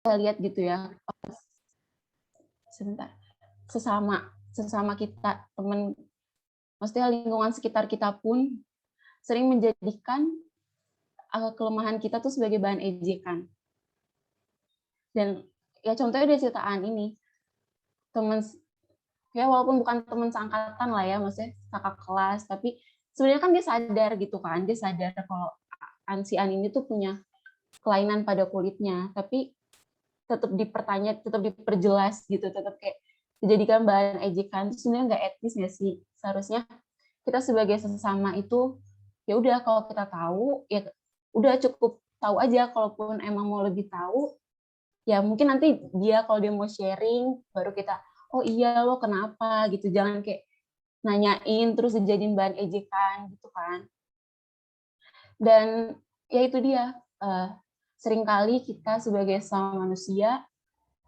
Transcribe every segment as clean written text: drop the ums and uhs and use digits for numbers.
lihat gitu ya, sebentar, sesama kita, teman, maksudnya lingkungan sekitar kita pun sering menjadikan kelemahan kita tuh sebagai bahan ejekan. Dan ya contohnya dari ceritaan ini, teman, ya walaupun bukan teman seangkatan lah ya, maksudnya kakak kelas, tapi sebenarnya kan dia sadar gitu kan, dia sadar kalau si An ini tuh punya kelainan pada kulitnya, tapi tetap tetap diperjelas gitu, tetap kayak dijadikan bahan ejekan. Itu sebenarnya nggak etis nggak sih? Seharusnya kita sebagai sesama itu ya udah, kalau kita tahu ya udah cukup tahu aja, kalaupun emang mau lebih tahu ya mungkin nanti dia kalau dia mau sharing baru kita, oh iya lo kenapa gitu, jangan kayak nanyain terus dijadiin bahan ejekan gitu kan. Dan ya itu dia, seringkali kita sebagai sama manusia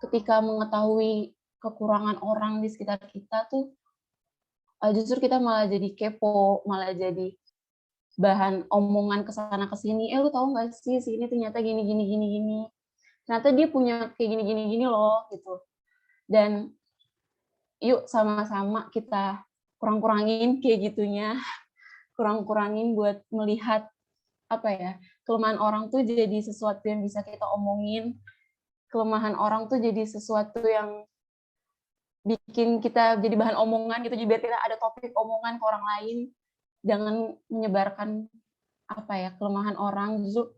ketika mengetahui kekurangan orang di sekitar kita tuh, justru kita malah jadi kepo, malah jadi bahan omongan ke sana ke sini, "Eh, lu tahu nggak sih si ini ternyata gini gini gini gini. Ternyata dia punya kayak gini gini gini loh," gitu. Dan yuk sama-sama kita kurang-kurangin kayak gitunya, kurang-kurangin buat melihat, apa ya, kelemahan orang tuh jadi sesuatu yang bisa kita omongin, kelemahan orang tuh jadi sesuatu yang bikin kita jadi bahan omongan gitu, jadi biar kita ada topik omongan ke orang lain. Jangan menyebarkan, apa ya, kelemahan orang, justru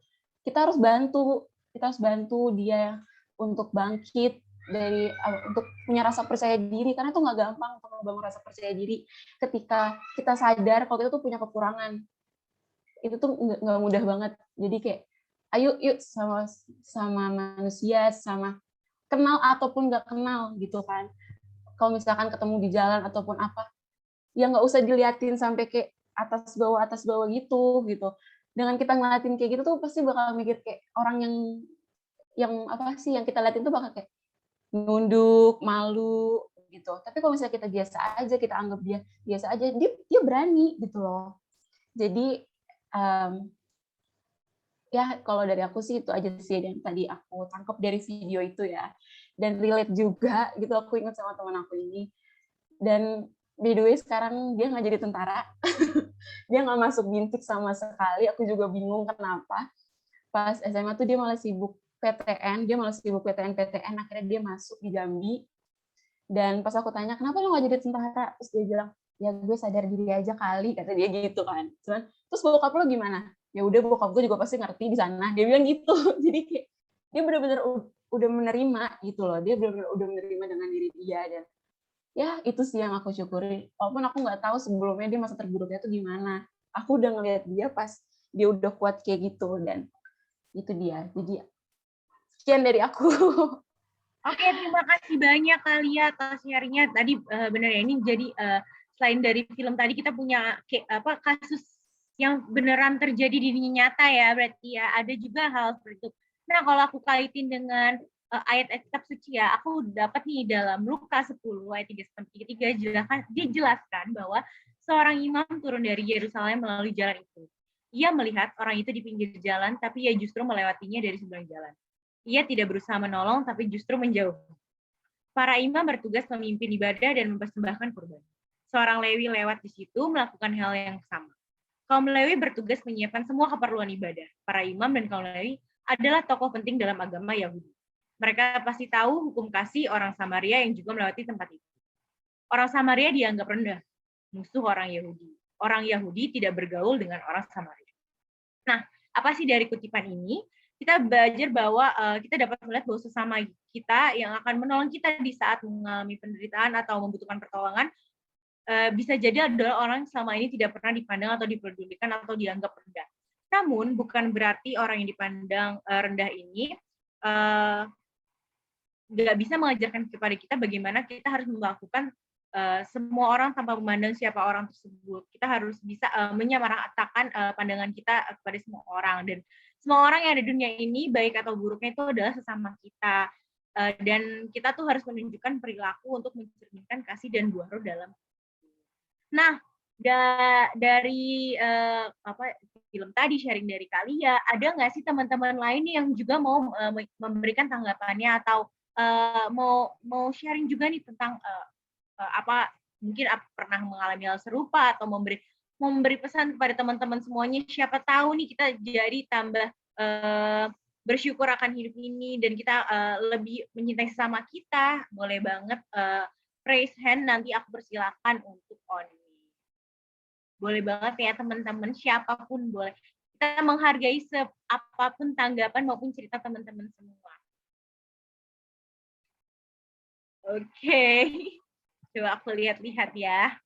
kita harus bantu dia untuk bangkit dari, untuk punya rasa percaya diri, karena itu nggak gampang untuk membangun rasa percaya diri ketika kita sadar kalau kita tuh punya kekurangan. Itu tuh nggak mudah banget. Jadi kayak, ayo yuk sama sama manusia, sama kenal ataupun nggak kenal gitu kan. Kalau misalkan ketemu di jalan ataupun apa, ya nggak usah diliatin sampai kayak atas bawah gitu gitu. Dengan kita ngeliatin kayak gitu tuh pasti bakal mikir kayak orang yang apa sih yang kita liatin tuh bakal kayak nunduk, malu gitu. Tapi kalau misalnya kita biasa aja, kita anggap dia biasa aja, dia berani gitu loh. Jadi um, ya kalau dari aku sih itu aja sih yang tadi aku tangkap dari video itu ya. Dan relate juga gitu, aku ingat sama teman aku ini. Dan by the way sekarang dia nggak jadi tentara. Dia nggak masuk bintik sama sekali, aku juga bingung kenapa. Pas SMA tuh dia malah sibuk PTN, akhirnya dia masuk di Jambi. Dan pas aku tanya, kenapa lo nggak jadi tentara? Terus dia bilang, ya gue sadar diri aja kali, kata dia gitu kan. Terus bokap lo gimana? Ya udah, bokap gue juga pasti ngerti di sana. Dia bilang gitu. Jadi kayak dia benar-benar udah menerima gitu loh. Dia benar-benar udah menerima dengan diri dia. Dan ya itu sih yang aku syukuri. Walaupun aku nggak tahu sebelumnya dia masa terburuknya tuh gimana. Aku udah ngeliat dia pas dia udah kuat kayak gitu. Dan itu dia. Jadi sekian dari aku. Oke, terima kasih banyak Kalia atas sharingnya tadi. Benar ya, ini jadi selain dari film tadi kita punya kasus yang beneran terjadi di dunia nyata ya, berarti ya ada juga hal seperti itu. Nah, kalau aku kaitin dengan ayat-ayat kitab suci ya, aku dapat nih dalam Lukas 10 ayat 3-3 dijelaskan bahwa seorang imam turun dari Yerusalem melalui jalan itu. Ia melihat orang itu di pinggir jalan, tapi ia justru melewatinya dari seberang jalan. Ia tidak berusaha menolong, tapi justru menjauh. Para imam bertugas memimpin ibadah dan mempersembahkan kurban. Seorang Lewi lewat di situ melakukan hal yang sama. Kaum Lewi bertugas menyiapkan semua keperluan ibadah. Para imam dan kaum Lewi adalah tokoh penting dalam agama Yahudi. Mereka pasti tahu hukum kasih orang Samaria yang juga melewati tempat itu. Orang Samaria dianggap rendah, musuh orang Yahudi. Orang Yahudi tidak bergaul dengan orang Samaria. Nah, apa sih dari kutipan ini? Kita belajar bahwa kita dapat melihat bahwa sesama kita yang akan menolong kita di saat mengalami penderitaan atau membutuhkan pertolongan bisa jadi adalah orang yang selama ini tidak pernah dipandang atau diperdulikan atau dianggap rendah. Namun bukan berarti orang yang dipandang rendah ini nggak bisa mengajarkan kepada kita bagaimana kita harus melakukan semua orang tanpa memandang siapa orang tersebut. Kita harus bisa menyamaratakan pandangan kita kepada semua orang. Dan semua orang yang ada di dunia ini, baik atau buruknya itu adalah sesama kita. Dan kita tuh harus menunjukkan perilaku untuk mencerminkan kasih dan buah roh dalam. Nah, dari film tadi sharing dari Kalia, ada nggak sih teman-teman lain yang juga mau memberikan tanggapannya atau mau sharing juga nih tentang mungkin pernah mengalami hal serupa atau memberi pesan kepada teman-teman semuanya, siapa tahu nih kita jadi tambah bersyukur akan hidup ini dan kita lebih mencintai sesama kita. Boleh banget raise hand, nanti aku persilakan untuk on. Boleh banget ya teman-teman, siapapun boleh. Kita menghargai apapun tanggapan maupun cerita teman-teman semua. Oke. Coba aku lihat-lihat ya.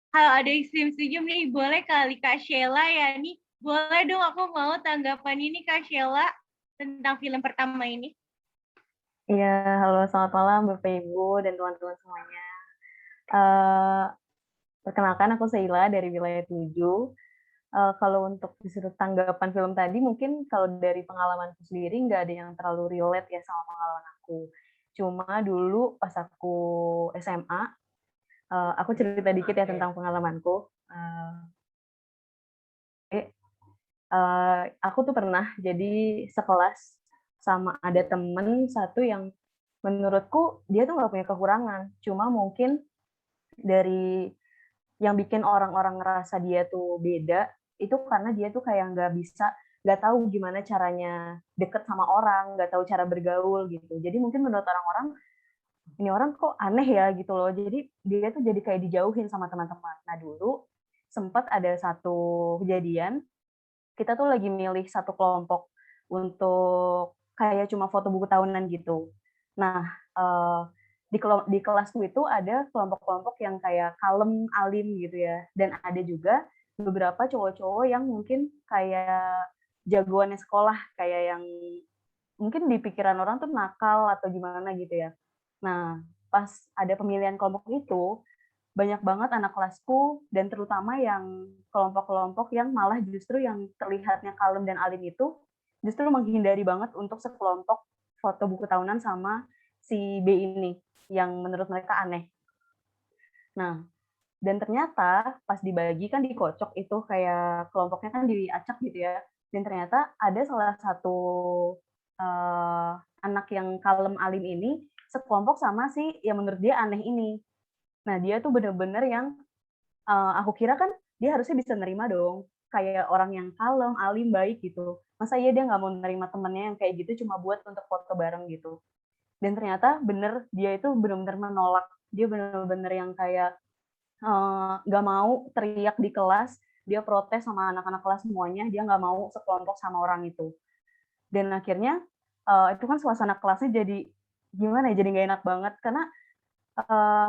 Kalau ada yang senyum-senyum nih, boleh kali Kak Sheila ya nih. Boleh dong, aku mau tanggapan ini Kak Sheila tentang film pertama ini. Iya, halo selamat malam Bapak Ibu dan teman-teman semuanya. Perkenalkan aku Sheila dari Wilayah 7. Kalau untuk di sudut tanggapan film tadi, mungkin kalau dari pengalamanku sendiri nggak ada yang terlalu relate ya sama pengalaman aku. Cuma dulu pas aku SMA, aku cerita dikit ya tentang pengalamanku. Aku tuh pernah jadi sekelas sama ada temen satu yang menurutku dia tuh nggak punya kekurangan. Cuma mungkin dari yang bikin orang-orang ngerasa dia tuh beda, itu karena dia tuh kayak nggak tahu gimana caranya deket sama orang, nggak tahu cara bergaul gitu. Jadi mungkin menurut orang-orang, ini orang kok aneh ya gitu loh. Jadi dia tuh jadi kayak dijauhin sama teman-teman. Nah dulu sempat ada satu kejadian, kita tuh lagi milih satu kelompok untuk kayak cuma foto buku tahunan gitu. Nah, di kelasku itu ada kelompok-kelompok yang kayak kalem, alim gitu ya. Dan ada juga beberapa cowok-cowok yang mungkin kayak jagoannya sekolah, kayak yang mungkin di pikiran orang tuh nakal atau gimana gitu ya. Nah, pas ada pemilihan kelompok itu, banyak banget anak kelasku dan terutama yang kelompok-kelompok yang malah justru yang terlihatnya kalem dan alim itu justru menghindari banget untuk sekelompok foto buku tahunan sama si B ini yang menurut mereka aneh. Nah, dan ternyata pas dibagi kan dikocok itu kayak kelompoknya kan diacak gitu ya. Dan ternyata ada salah satu anak yang kalem alim ini sekelompok sama si yang menurut dia aneh ini. Nah, dia tuh bener-bener yang aku kira kan dia harusnya bisa nerima dong, kayak orang yang kalem, alim, baik gitu. Masa iya dia nggak mau nerima temennya yang kayak gitu cuma buat untuk foto bareng gitu. Dan ternyata bener, dia itu bener-bener menolak. Dia bener-bener yang kayak nggak mau teriak di kelas, dia protes sama anak-anak kelas semuanya, dia nggak mau sekelompok sama orang itu. Dan akhirnya itu kan suasana kelasnya jadi gimana ya, jadi nggak enak banget karena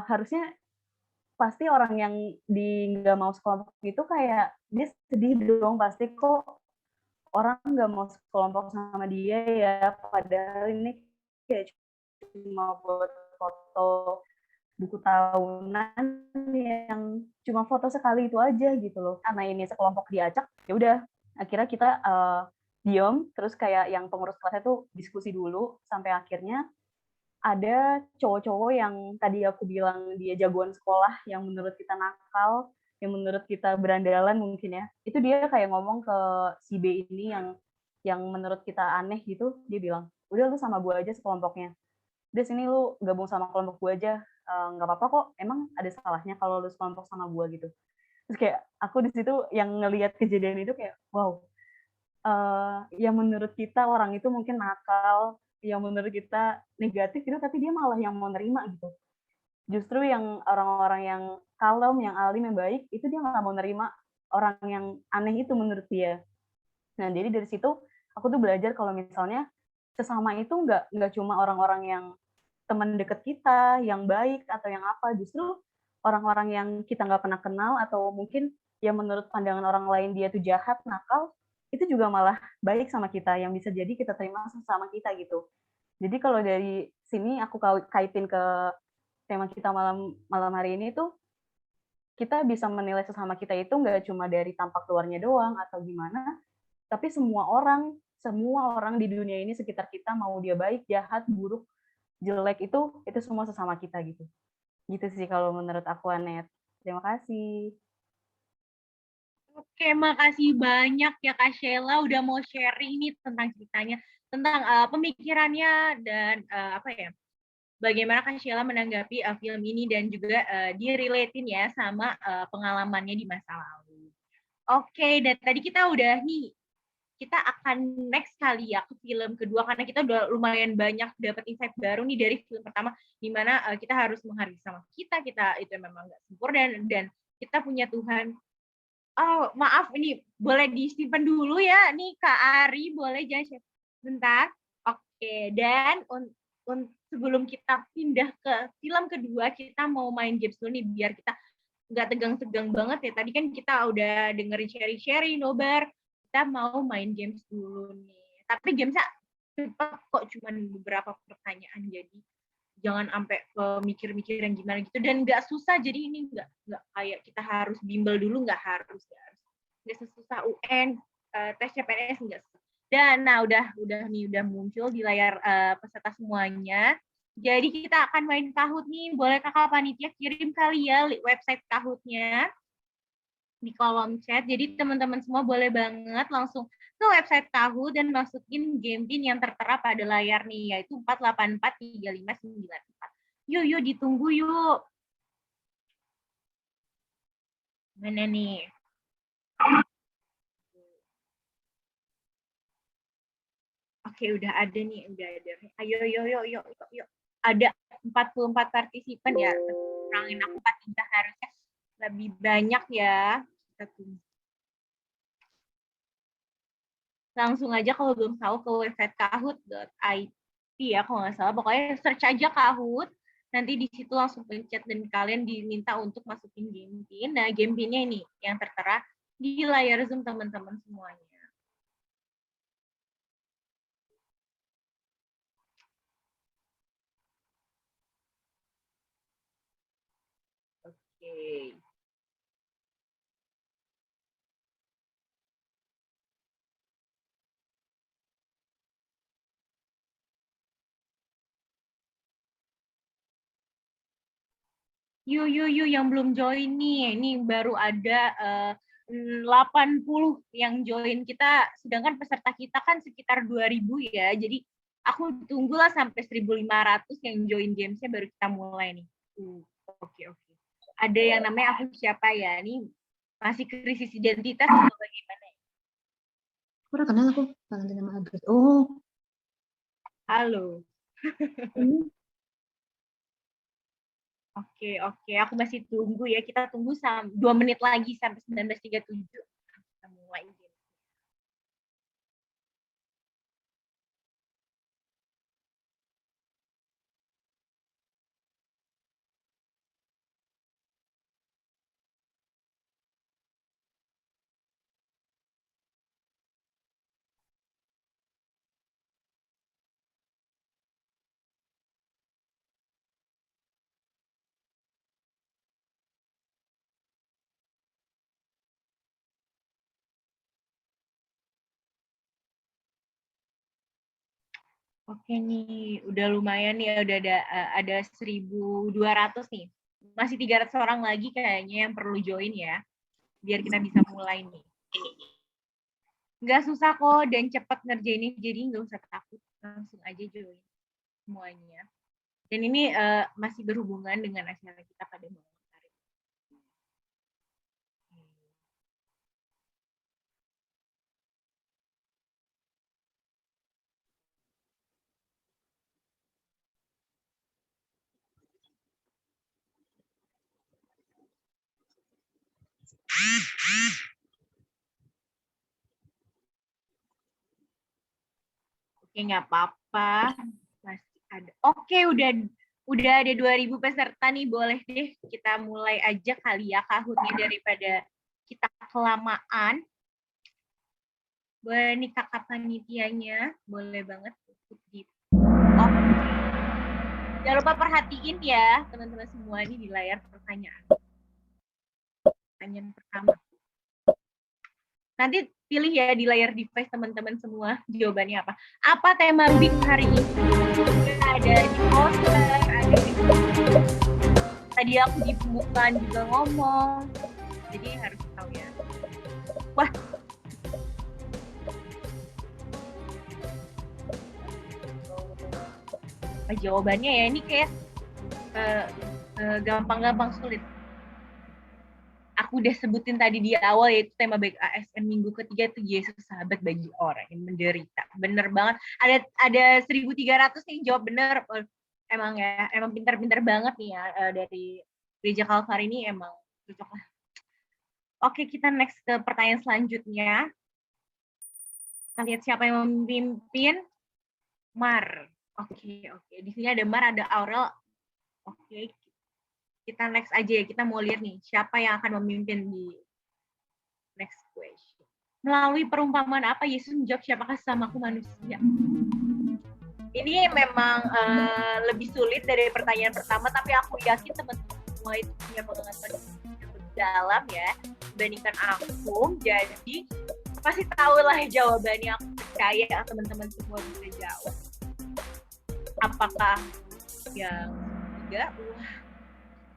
harusnya pasti orang yang nggak mau sekelompok itu kayak dia sedih dong pasti, kok orang nggak mau sekelompok sama dia ya, padahal ini kayak cuma buat foto buku tahunan yang cuma foto sekali itu aja gitu loh. Karena ini sekelompok diacak, ya udah akhirnya kita diem, terus kayak yang pengurus kelasnya tuh diskusi dulu sampai akhirnya ada cowok-cowok yang tadi aku bilang dia jagoan sekolah, yang menurut kita nakal, yang menurut kita berandalan mungkin ya. Itu dia kayak ngomong ke si B ini yang menurut kita aneh gitu, dia bilang, udah lu sama gue aja sekelompoknya. Udah sini lu gabung sama kelompok gue aja, nggak apa-apa kok, emang ada salahnya kalau lu sekelompok sama gue gitu. Terus kayak aku di situ yang ngelihat kejadian itu kayak, wow, yang menurut kita orang itu mungkin nakal, yang menurut kita negatif gitu, tapi dia malah yang mau nerima gitu. Justru yang orang-orang yang kalem, yang alim, yang baik, itu dia nggak mau nerima orang yang aneh itu menurut dia. Nah, jadi dari situ aku tuh belajar kalau misalnya sesama itu nggak cuma orang-orang yang teman deket kita, yang baik atau yang apa, justru orang-orang yang kita nggak pernah kenal atau mungkin yang menurut pandangan orang lain dia tuh jahat, nakal, itu juga malah baik sama kita, yang bisa jadi kita terima sama kita gitu. Jadi kalau dari sini aku kaitin ke tema kita malam malam hari ini tuh, kita bisa menilai sesama kita itu nggak cuma dari tampak luarnya doang atau gimana, tapi semua orang di dunia ini sekitar kita, mau dia baik, jahat, buruk, jelek, itu semua sesama kita gitu. Gitu sih kalau menurut aku, Anet. Terima kasih. Oke, makasih banyak ya Kak Sheila udah mau sharing nih tentang ceritanya, tentang pemikirannya dan apa ya, bagaimana Kak Sheila menanggapi film ini dan juga direlatein ya sama pengalamannya di masa lalu. Oke, dan tadi kita udah nih, kita akan next kali ya ke film kedua karena kita udah lumayan banyak dapat insight baru nih dari film pertama, di mana kita harus menghargai sama kita itu memang nggak sempurna dan kita punya Tuhan. Oh, maaf ini boleh disimpan dulu ya. Nih Kak Ari, boleh jangan share. Bentar. Oke, dan sebelum kita pindah ke film kedua, kita mau main games dulu nih biar kita nggak tegang-tegang banget ya. Tadi kan kita udah dengerin sharing-sharing, nobar. Kita mau main games dulu nih. Tapi gamesnya cepat kok, cuman beberapa pertanyaan. Jadi jangan sampai mikir-mikir yang gimana gitu dan nggak susah, jadi ini nggak kayak kita harus bimbel dulu, nggak sesusah UN tes CPNS, nggak susah. Dan nah udah muncul di layar peserta semuanya, jadi kita akan main Kahoot nih. Boleh kakak panitia kirim kali ya website Kahootnya di kolom chat, jadi teman-teman semua boleh banget langsung ke website Kahoot dan masukin game pin yang tertera pada layar nih, yaitu 4843594. Yuk ditunggu yuk. Mana nih? Oke, udah ada nih, udah ada. Ayo. Ada 44 partisipan ya. Kurangin aku 43, harusnya lebih banyak ya. Kita tunggu. Langsung aja kalau belum tahu ke website kahoot.id ya kalau nggak salah. Pokoknya search aja Kahoot, nanti di situ langsung pencet dan kalian diminta untuk masukin game pin. Nah, game pinnya ini yang tertera di layar Zoom teman-teman semuanya. Oke. Yuk yang belum join nih. Ini baru ada 80 yang join kita, sedangkan peserta kita kan sekitar 2000 ya. Jadi aku tunggulah sampai 1500 yang join gamesnya baru kita mulai nih. Oke. Ada yang namanya aku siapa ya? Ini masih krisis identitas atau bagaimana? Kurang kenal aku, ganti nama Agus. Oh. Halo. Oke, aku masih tunggu ya. Kita tunggu 2 menit lagi sampai 19.37. Kita mulai. Oke nih, udah lumayan nih, udah ada 1.200 nih. Masih 300 orang lagi kayaknya yang perlu join ya, biar kita bisa mulai nih. Nggak susah kok dan cepat ngerjainnya, jadi nggak usah takut, langsung aja join semuanya. Dan ini masih berhubungan dengan acara kita pada malam hari. Oke, nggak apa-apa. Masih ada. Oke, udah ada 2000 peserta nih. Boleh deh kita mulai aja kali ya Kahootnya daripada kita kelamaan. Boleh nih kakak panitianya, boleh banget. Oke. Jangan lupa perhatiin ya teman-teman semua ini di layar pertanyaan. Pertanyaan pertama. Nanti pilih ya di layar device teman-teman semua jawabannya apa. Apa tema Big hari ini? Ada di poster, ada di tadi aku di pembukaan juga ngomong. Jadi harus tahu ya. Wah. Jawabannya ya ini kayak gampang-gampang sulit. Aku udah sebutin tadi di awal, yaitu tema baik ASN minggu ketiga itu Yesus sahabat bagi orang yang menderita. Bener banget. Ada 1.300 yang jawab bener. Emang ya, emang pintar-pintar banget nih ya dari Gereja Kalvari ini, emang cocok lah. Oke, kita next ke pertanyaan selanjutnya. Kita lihat siapa yang memimpin. Mar. Oke. Di sini ada Mar, ada Aurel. Oke. Kita next aja ya. Kita mau lihat nih siapa yang akan memimpin di next question. Melalui perumpamaan apa Yesus menjawab siapakah sesamaku manusia? Ini memang lebih sulit dari pertanyaan pertama, tapi aku yakin teman-teman semua itu punya pengetahuan yang lebih dalam ya dibandingkan aku. Jadi pasti tahu lah jawabannya. Aku percaya teman-teman semua bisa jawab. Apakah yang ketiga? Wah,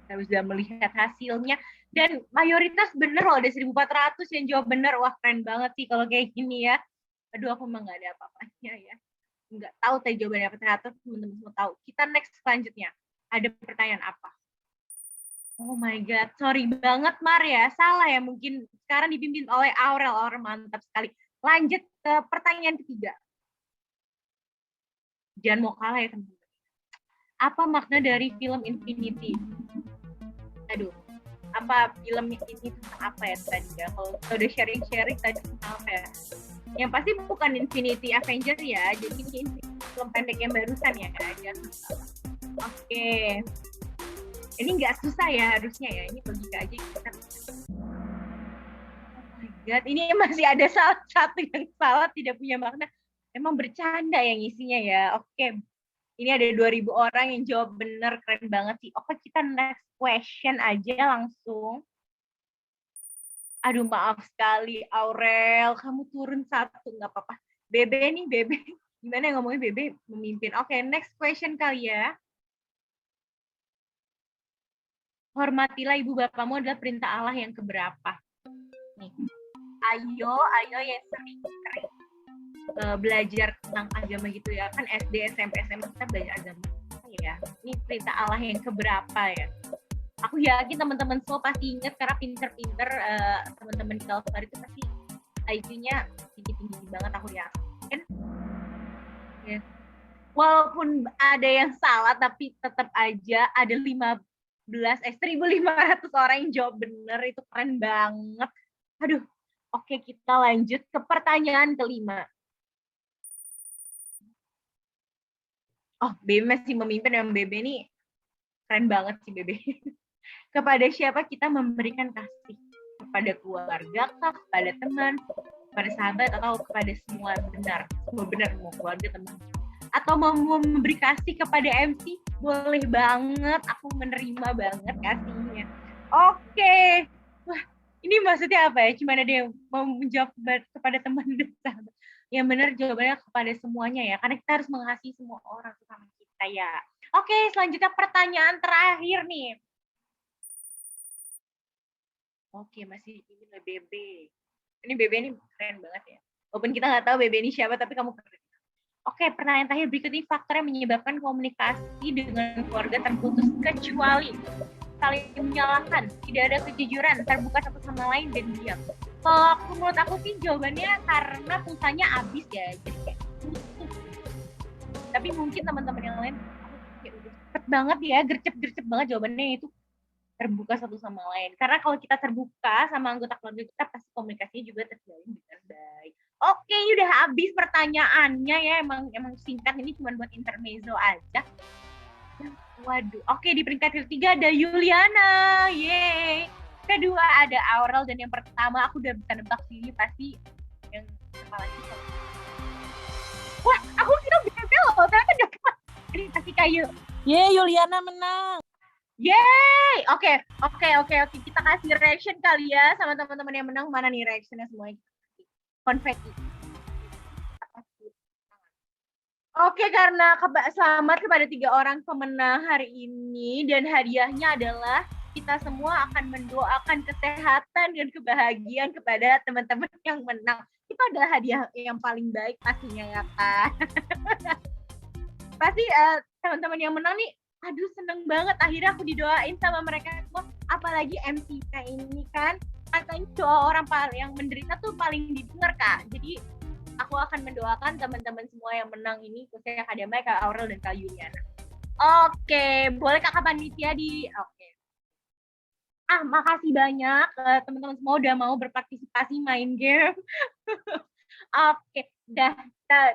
kita bisa melihat hasilnya. Dan mayoritas bener loh, ada 1.400 yang jawab bener. Wah, keren banget sih kalau kayak gini ya. Aduh, aku emang gak ada apa-apanya ya. Nggak tahu tadi jawabannya apa, ternyata teman-teman semua tahu. Kita next selanjutnya. Ada pertanyaan apa? Oh my God, sorry banget Mar ya. Salah ya, mungkin sekarang dipimpin oleh Aurel. Aurel mantap sekali. Lanjut ke pertanyaan ketiga. Jangan mau kalah ya teman-teman. Apa makna dari film Infinity? Aduh, apa film ini tentang apa ya tadi ya? Kalau udah sharing-sharing tadi tentang apa ya? Yang pasti bukan Infinity Avenger ya, jadi ini film pendek yang barusan ya. Oke. Ini nggak susah ya harusnya ya, ini logika aja kita. Oh my God, ini masih ada salah satu yang salah, tidak punya makna. Emang bercanda yang isinya ya. Oke. Ini ada 2.000 orang yang jawab bener, keren banget sih. Oke, kita next question aja langsung. Aduh, maaf sekali, Aurel. Kamu turun satu, nggak apa-apa. Bebe nih, Bebe. Gimana ngomongin Bebe memimpin? Oke, next question kali ya. Hormatilah ibu bapakmu adalah perintah Allah yang keberapa? Nih. Ayo yang sering belajar tentang agama gitu ya. Kan SD, SMP, SMA kita belajar agama. Ya, ini perintah Allah yang keberapa ya? Aku yakin teman-teman semua pasti ingat karena pinter-pinter teman-teman di Kalvari itu pasti IQ-nya tinggi-tinggi banget, aku yakin. Ya. Walaupun ada yang salah tapi tetap aja ada 1.500 orang yang jawab bener, itu keren banget. Aduh, oke, kita lanjut ke pertanyaan kelima. Oh, Bebe masih memimpin, yang Bebe nih keren banget sih Bebe. Kepada siapa kita memberikan kasih? Kepada keluarga kah, kepada teman, kepada sahabat, atau kepada semua benar? Semua benar, mau keluarga, teman. Atau mau memberi kasih kepada MC? Boleh banget, aku menerima banget kasihnya. Oke. Wah, ini maksudnya apa ya? Cuma ada yang mau menjawab kepada teman dan sahabat. Yang benar jawabannya kepada semuanya ya, karena kita harus mengasihi semua orang terutama kita ya. Oke, selanjutnya pertanyaan terakhir nih. Oke, masih dipimpin oleh Bebe. Ini Bebe ini keren banget ya. Walaupun kita nggak tahu Bebe ini siapa, tapi kamu keren. Oke, pertanyaan terakhir berikut ini, faktor yang menyebabkan komunikasi dengan keluarga terputus kecuali saling menyalahkan, tidak ada kejujuran, terbuka satu sama lain, dan diam. Kalau menurut aku sih jawabannya karena pulsanya habis ya, jadi kayak tapi mungkin teman-teman yang lain kayak udah cepet banget ya, gercep banget jawabannya itu terbuka satu sama lain. Karena kalau kita terbuka sama anggota keluarga kita, pasti komunikasinya juga terjalin dengan baik. Oke, ini udah habis pertanyaannya ya, emang singkat, ini cuma buat intermezzo aja. Waduh, oke, di peringkat ketiga ada Yuliana, yeay. Kedua ada Aurel, dan yang pertama aku udah bisa nebak sini pasti yang kepala kita. Wah, aku kira Bebe loh, ternyata dapat. Ini pasti kayu. Yeay, Yuliana menang. Yeay, oke. Kita kasih reaction kali ya sama teman-teman yang menang. Mana nih reactionnya semuanya? Konfeti. Oke, karena selamat kepada 3 orang pemenang hari ini dan hadiahnya adalah kita semua akan mendoakan kesehatan dan kebahagiaan kepada teman-teman yang menang. Itu adalah hadiah yang paling baik pastinya ya kan. Pasti teman-teman yang menang nih, aduh seneng banget akhirnya aku didoain sama mereka semua. Apalagi MC-nya ini kan katanya doa orang yang menderita tuh paling didengar Kak. Jadi aku akan mendoakan teman-teman semua yang menang ini, khususnya Kak Damai, Kak Aurel, dan Kak Yuliana. Oke, boleh Kak Panitia oke. Makasih banyak teman-teman semua udah mau berpartisipasi main game. Oke,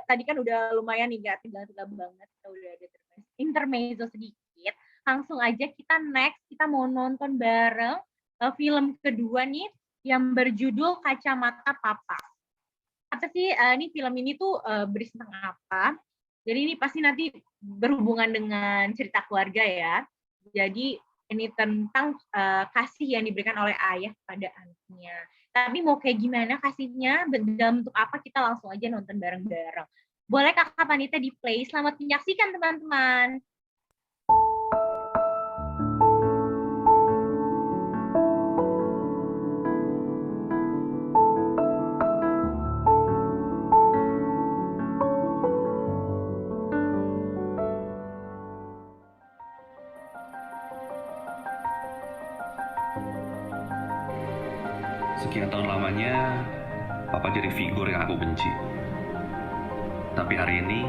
tadi kan udah lumayan nih, gak tegang-tegang banget. Kita udah ada intermezzo sedikit. Langsung aja kita next, kita mau nonton bareng film kedua nih, yang berjudul Kacamata Papa. Apa sih ini film ini tuh berisi tentang apa? Jadi ini pasti nanti berhubungan dengan cerita keluarga ya. Jadi ini tentang kasih yang diberikan oleh ayah pada anaknya. Tapi mau kayak gimana kasihnya, dalam bentuk apa, kita langsung aja nonton bareng-bareng. Boleh Kakak Panitia di play. Selamat menyaksikan teman-teman. Sekian tahun lamanya, Papa jadi figur yang aku benci. Tapi hari ini,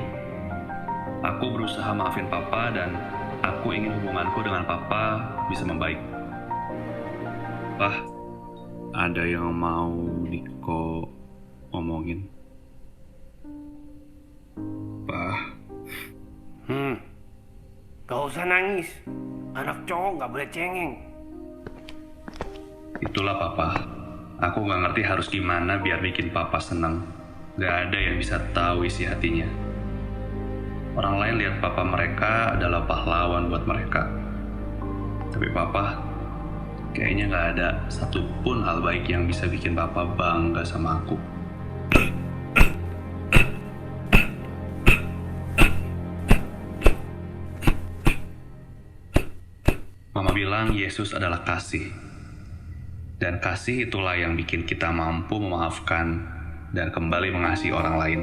aku berusaha maafin Papa dan aku ingin hubunganku dengan Papa bisa membaik. Pah, ada yang mau Niko omongin? Pah. Gak usah nangis. Anak cowok gak boleh cengeng. Itulah Papa. Aku gak ngerti harus gimana biar bikin Papa senang. Gak ada yang bisa tahu isi hatinya. Orang lain lihat Papa mereka adalah pahlawan buat mereka. Tapi Papa, kayaknya gak ada satupun hal baik yang bisa bikin Papa bangga sama aku. Mama bilang Yesus adalah kasih. Dan kasih itulah yang bikin kita mampu memaafkan dan kembali mengasihi orang lain.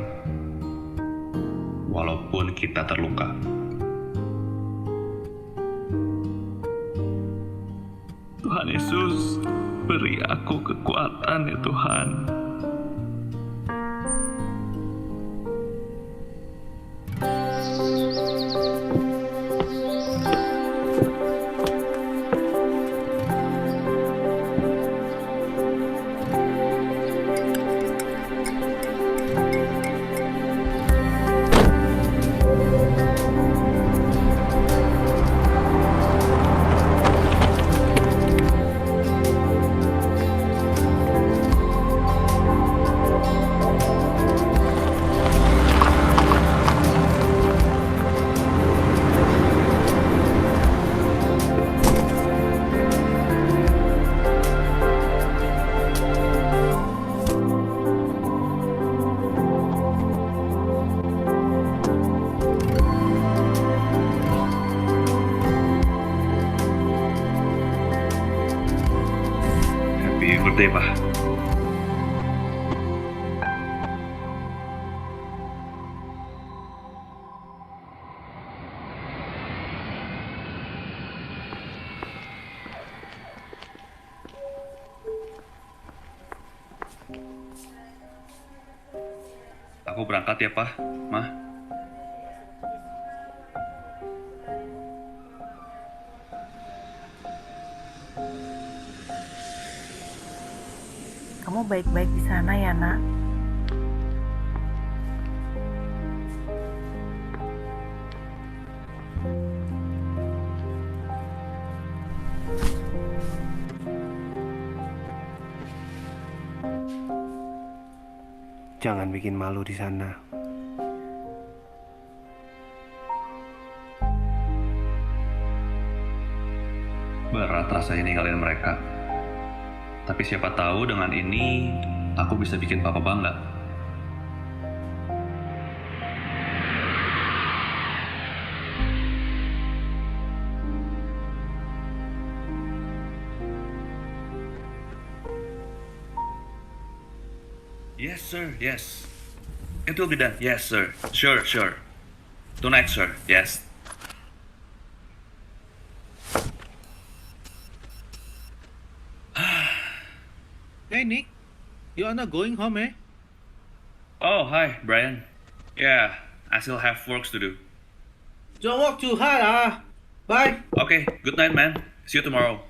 Walaupun kita terluka. Tuhan Yesus, beri aku kekuatan ya Tuhan. Happy birthday, Pak. Aku berangkat ya, Pak, Mah. Kamu baik-baik di sana ya, Nak? Jangan bikin malu di sana. Berat rasanya ninggalin mereka. Tapi siapa tahu dengan ini, aku bisa bikin Papa bangga. Yes, sir. Yes. It will be done. Yes, sir. Sure, sure. Tonight, sir. Yes. Hey Nick, you are not going home, eh? Oh, hi, Brian. Yeah, I still have works to do. Don't work too hard, ah. Bye. Okay, good night, man. See you tomorrow.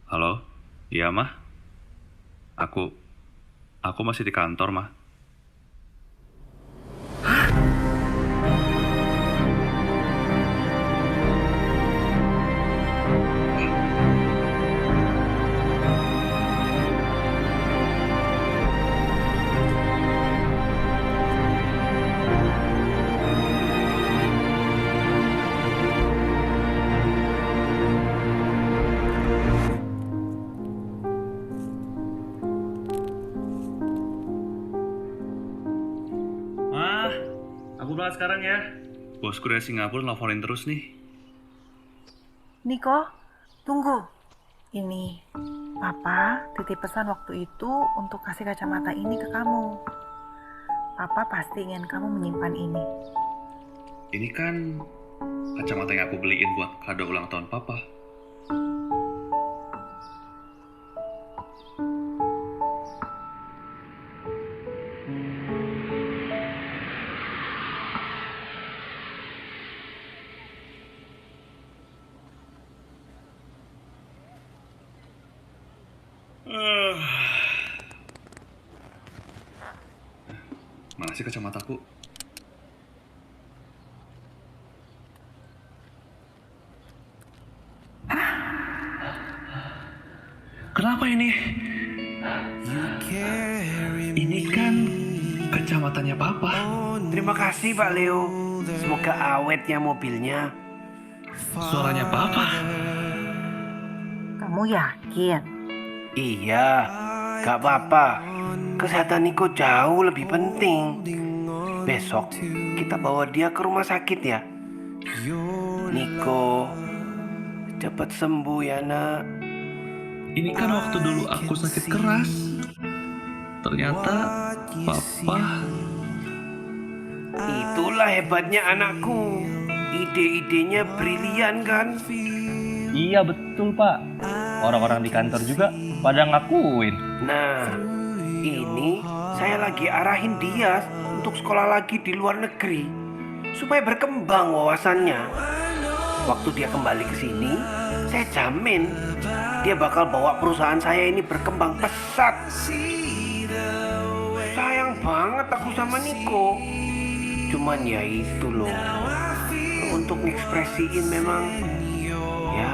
Halo? Iya, Mah? Aku... Aku masih di kantor, Mah. Mah, aku berangkat sekarang ya. Bosku dari Singapura nelfonin terus nih. Niko, tunggu. Ini, Papa titip pesan waktu itu untuk kasih kacamata ini ke kamu. Papa pasti ingin kamu menyimpan ini. Ini kan kacamata yang aku beliin buat kado ulang tahun Papa. Mana sih kacamataku? Kenapa ini? Ini kan kacamatanya Papa. Terima kasih Pak Leo. Semoga awetnya mobilnya. Suaranya Papa. Kamu yakin? Iya, gak apa-apa. Kesehatan Niko jauh lebih penting. Besok kita bawa dia ke rumah sakit ya. Niko, cepat sembuh ya nak. Ini kan waktu dulu aku sakit keras. Ternyata Papa... Itulah hebatnya anakku. Ide-idenya brilian kan? Iya betul Pak. Orang-orang di kantor juga pada ngakuin. Nah, ini saya lagi arahin dia untuk sekolah lagi di luar negeri supaya berkembang wawasannya. Waktu dia kembali ke sini, saya jamin dia bakal bawa perusahaan saya ini berkembang pesat. Sayang banget aku sama Niko. Cuman ya itu loh, untuk ngekspresiin memang ya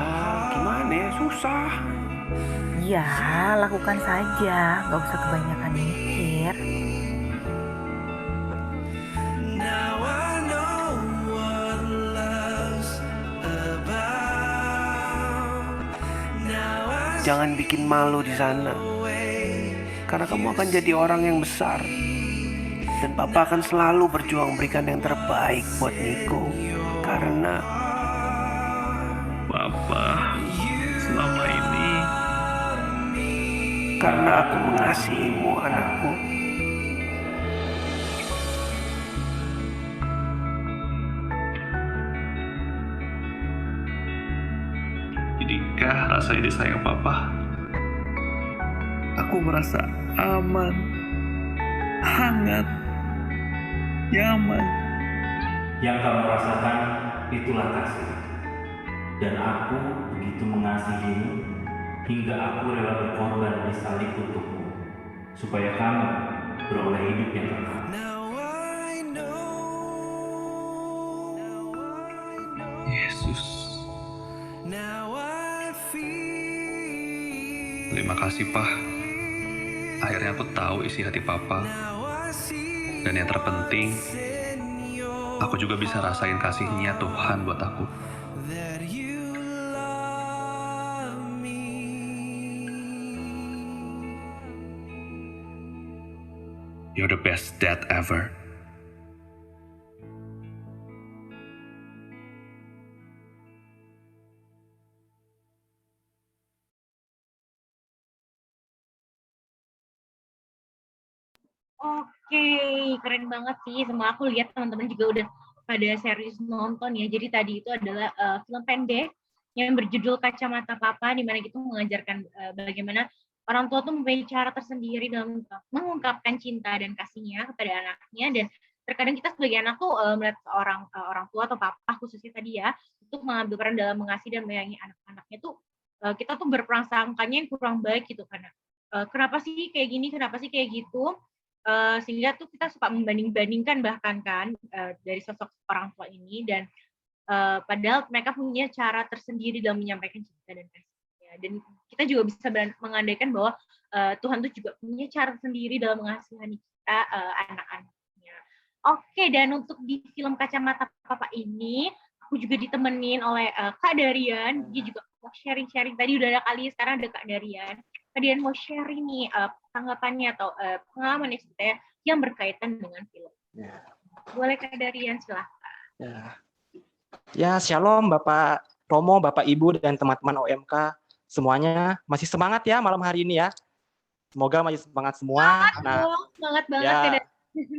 gimana ya, susah. Ya, lakukan saja. Gak usah kebanyakan mikir. Jangan bikin malu di sana, karena kamu akan jadi orang yang besar. Dan Papa akan selalu berjuang memberikan yang terbaik buat Niko. Karena Papa, selama ini... Karena aku mengasihimu, anakku. Jadikah rasanya disayang Papa? Aku merasa aman, hangat, nyaman. Yang kamu rasakan itulah kasih. Dan aku begitu mengasihimu hingga aku rela berkorban di salib untukmu, supaya kamu beroleh hidup yang kekal. Yesus. Terima kasih, Pak. Akhirnya aku tahu isi hati Papa. Dan yang terpenting, aku juga bisa rasain kasihnya Tuhan buat aku. You're the best dad ever. Oke, keren banget sih. Semua aku lihat teman-teman juga udah pada serius nonton ya. Jadi tadi itu adalah film pendek yang berjudul Kacamata Papa, di mana kita mengajarkan bagaimana orang tua tuh mempunyai cara tersendiri dalam mengungkapkan cinta dan kasihnya kepada anaknya. Dan terkadang kita sebagai anak tuh melihat seorang orang tua atau papa khususnya tadi ya, untuk mengambil peran dalam mengasihi dan menyayangi anak-anaknya tuh kita tuh berprasangkanya yang kurang baik gitu, karena kenapa sih kayak gini, kenapa sih kayak gitu. Sehingga tuh kita suka membanding-bandingkan bahkan kan dari sosok orang tua ini, dan padahal mereka punya cara tersendiri dalam menyampaikan cinta dan kasihnya. Dan kita juga bisa mengandaikan bahwa Tuhan tuh juga punya cara sendiri dalam mengasihani kita anak-anaknya. Oke, dan untuk di film Kacamata Papa ini aku juga ditemenin oleh Kak Darian. Dia juga mau sharing-sharing. Tadi udah ada kali, sekarang ada Kak Darian. Kak Darian mau sharing nih tanggapannya atau pengalaman ceritanya yang berkaitan dengan film. Ya. Boleh Kak Darian, silahkan. Ya, shalom Bapak Romo, Bapak Ibu, dan teman-teman OMK semuanya. Masih semangat ya malam hari ini ya. Semoga masih semangat semua. Semangat banget ya, Kak Darian.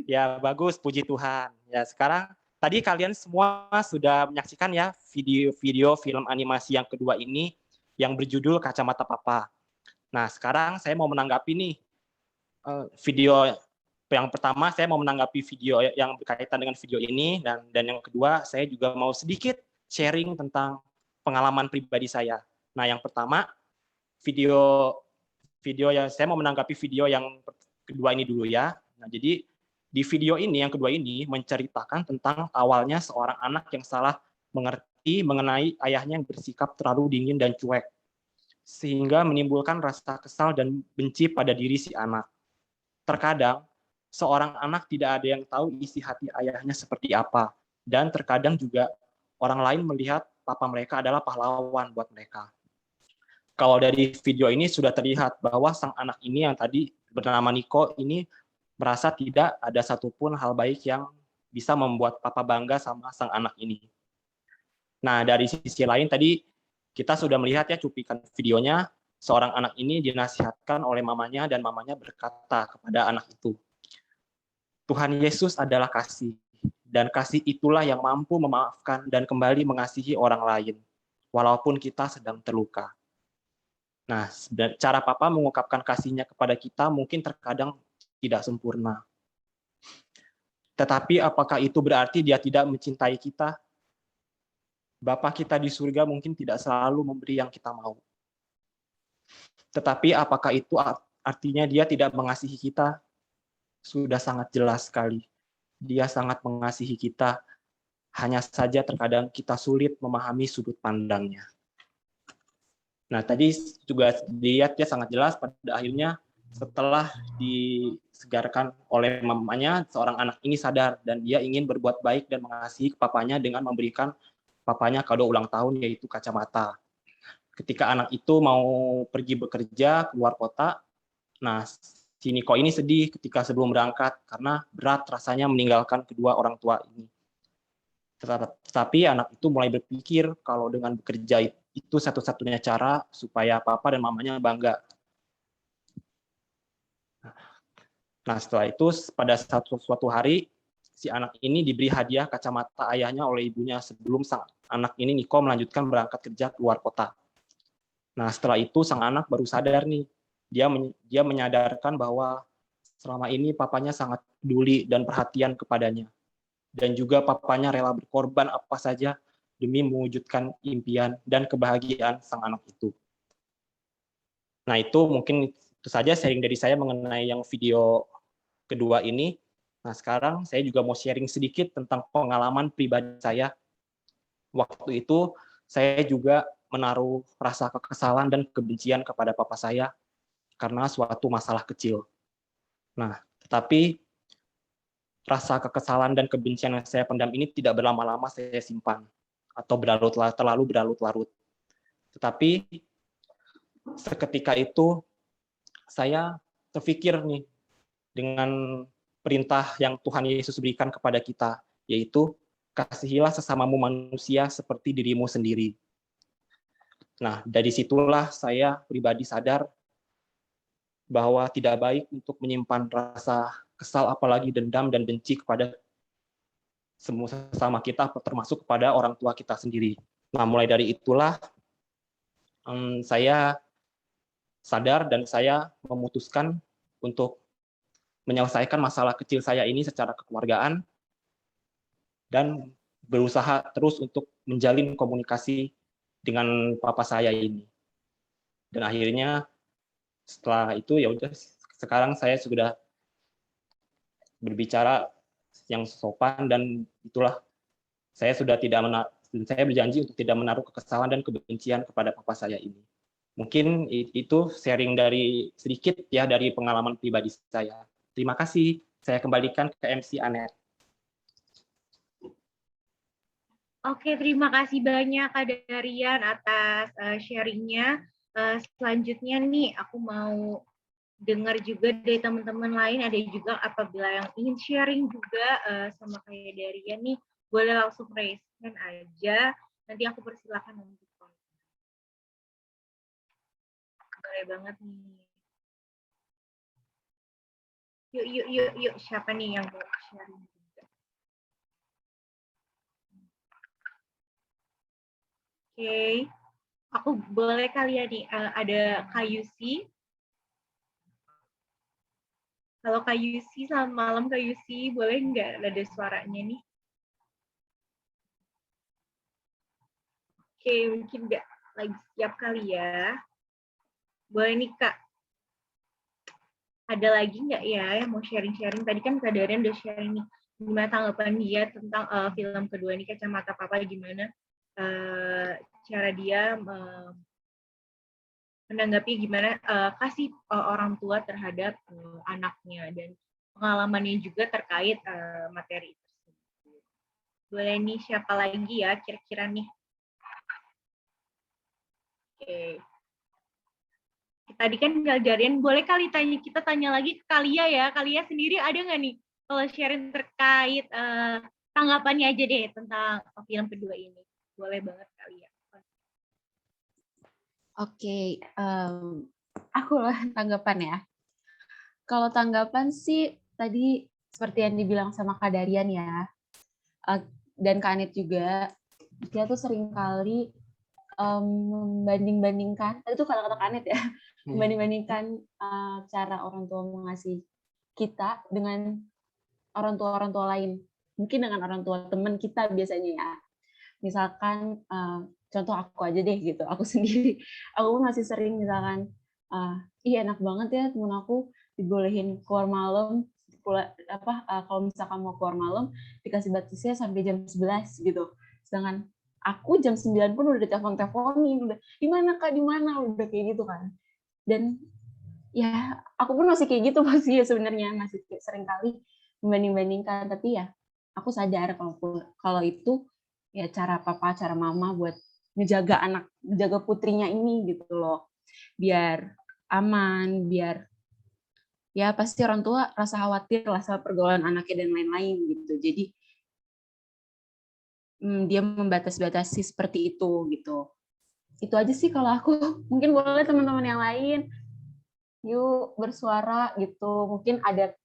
Ya, bagus, puji Tuhan. Ya, sekarang tadi kalian semua sudah menyaksikan ya video film animasi yang kedua ini yang berjudul Kacamata Papa. Nah, sekarang saya mau menanggapi nih video yang pertama, saya mau menanggapi video yang berkaitan dengan video ini, dan yang kedua saya juga mau sedikit sharing tentang pengalaman pribadi saya. Nah, yang pertama video yang saya mau menanggapi video yang kedua ini dulu ya. Nah, jadi di video ini yang kedua ini menceritakan tentang awalnya seorang anak yang salah mengerti mengenai ayahnya yang bersikap terlalu dingin dan cuek, sehingga menimbulkan rasa kesal dan benci pada diri si anak. Terkadang, seorang anak tidak ada yang tahu isi hati ayahnya seperti apa, dan terkadang juga orang lain melihat papa mereka adalah pahlawan buat mereka. Kalau dari video ini sudah terlihat bahwa sang anak ini yang tadi bernama Niko ini merasa tidak ada satupun hal baik yang bisa membuat papa bangga sama sang anak ini. Nah, dari sisi lain tadi kita sudah melihat ya cuplikan videonya, seorang anak ini dinasihatkan oleh mamanya dan mamanya berkata kepada anak itu, Tuhan Yesus adalah kasih, dan kasih itulah yang mampu memaafkan dan kembali mengasihi orang lain, walaupun kita sedang terluka. Nah, cara papa mengungkapkan kasihnya kepada kita mungkin terkadang tidak sempurna. Tetapi apakah itu berarti dia tidak mencintai kita? Bapa kita di surga mungkin tidak selalu memberi yang kita mau. Tetapi apakah itu artinya dia tidak mengasihi kita? Sudah sangat jelas sekali. Dia sangat mengasihi kita. Hanya saja terkadang kita sulit memahami sudut pandangnya. Nah, tadi juga dilihat ya sangat jelas pada akhirnya setelah disegarkan oleh mamanya, seorang anak ini sadar dan dia ingin berbuat baik dan mengasihi papanya dengan memberikan papanya kado ulang tahun yaitu kacamata. Ketika anak itu mau pergi bekerja keluar kota, nah si Niko ini sedih ketika sebelum berangkat karena berat rasanya meninggalkan kedua orang tua ini. Tetapi anak itu mulai berpikir kalau dengan bekerja itu satu-satunya cara supaya papa dan mamanya bangga. Nah, setelah itu pada suatu hari si anak ini diberi hadiah kacamata ayahnya oleh ibunya sebelum sang anak ini Niko melanjutkan berangkat kerja keluar kota. Nah, setelah itu sang anak baru sadar nih, dia menyadarkan bahwa selama ini papanya sangat peduli dan perhatian kepadanya. Dan juga papanya rela berkorban apa saja demi mewujudkan impian dan kebahagiaan sang anak itu. Nah, itu mungkin itu saja sharing dari saya mengenai yang video kedua ini. Nah, sekarang saya juga mau sharing sedikit tentang pengalaman pribadi saya. Waktu itu saya juga menaruh rasa kekesalan dan kebencian kepada papa saya karena suatu masalah kecil. Nah, tetapi rasa kekesalan dan kebencian yang saya pendam ini tidak berlama-lama saya simpan atau terlalu berlarut-larut. Tetapi seketika itu saya terpikir nih dengan perintah yang Tuhan Yesus berikan kepada kita, yaitu kasihilah sesamamu manusia seperti dirimu sendiri. Nah, dari situlah saya pribadi sadar bahwa tidak baik untuk menyimpan rasa kesal, apalagi dendam dan benci kepada semua sesama kita, termasuk kepada orang tua kita sendiri. Nah, mulai dari itulah saya sadar dan saya memutuskan untuk menyelesaikan masalah kecil saya ini secara kekeluargaan dan berusaha terus untuk menjalin komunikasi dengan papa saya ini. Dan akhirnya setelah itu ya udah, sekarang saya sudah berbicara yang sopan, dan itulah saya sudah tidak saya berjanji untuk tidak menaruh kekesalan dan kebencian kepada papa saya ini. Mungkin itu sharing dari sedikit ya dari pengalaman pribadi saya. Terima kasih. Saya kembalikan ke MC Anet. Oke, terima kasih banyak Kak Darian atas sharingnya. Selanjutnya nih, aku mau dengar juga dari teman-teman lain, ada juga apabila yang ingin sharing juga sama kayak Darian nih, boleh langsung raise hand aja. Nanti aku persilakan untuk boleh banget nih. Yuk. Siapa nih yang mau sharing juga? Oke. Aku boleh kali ya nih, ada Kak Yusi. Halo Kak Yusi, selamat malam Kak Yusi. Boleh nggak ada suaranya nih? Oke, mungkin nggak lagi siap kali ya. Boleh nih Kak. Ada lagi nggak ya yang mau sharing-sharing? Tadi kan Kak Darian udah sharing nih, gimana tanggapan dia tentang film kedua ini, Kacamata Papa, gimana cara dia menanggapi gimana kasih orang tua terhadap anaknya, dan pengalamannya juga terkait materi tersebut. Boleh nih, siapa lagi ya kira-kira nih? Oke. Tadi kan Darian, boleh kali kita tanya lagi ke Kalia ya. Kalia sendiri ada nggak nih kalau sharing terkait tanggapannya aja deh tentang film kedua ini? Boleh banget Kalia. Oke, aku lah tanggapan ya. Kalau tanggapan sih tadi seperti yang dibilang sama Kak Darian ya, dan Kak Anit juga, dia tuh seringkali membanding-bandingkan, itu kata-kata Kak Anit ya, membanding-bandingkan cara orang tua mengasihi kita dengan orang tua lain. Mungkin dengan orang tua teman kita biasanya ya. Misalkan contoh aku aja deh gitu, aku sendiri, aku masih sering misalkan, iya enak banget ya temen aku dibolehin keluar malam, kalau misalkan mau keluar malam dikasih batasnya sampai jam 11 gitu, sedangkan aku jam 9 pun udah telepon-teleponin, udah gimana Kak, di mana, udah kayak gitu kan. Dan ya aku pun masih kayak gitu masih ya sebenarnya, masih sering kali membanding-bandingkan, tapi ya aku sadar kalau itu ya cara papa, cara mama buat ngejaga anak, ngejaga putrinya ini gitu loh, biar aman, biar ya pasti orang tua rasa khawatir lah sama pergaulan anaknya dan lain-lain gitu. Jadi dia membatasi seperti itu gitu. Itu aja sih kalau aku. Mungkin boleh teman-teman yang lain yuk bersuara gitu. Mungkin ada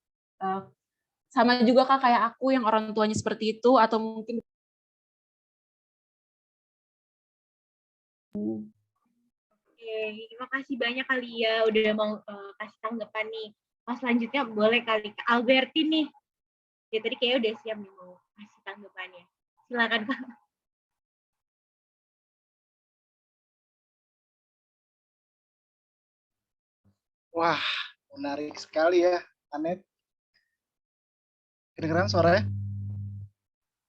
sama juga Kak kayak aku yang orang tuanya seperti itu, atau mungkin Oke, terima kasih banyak kali ya udah mau kasih tanggapan nih. Pas selanjutnya boleh kali Kak Alberti nih. Ya tadi kayaknya udah siap nih mau kasih tanggapannya. Silakan Kak. Wah, menarik sekali ya, Anet. Kedengeran suaranya?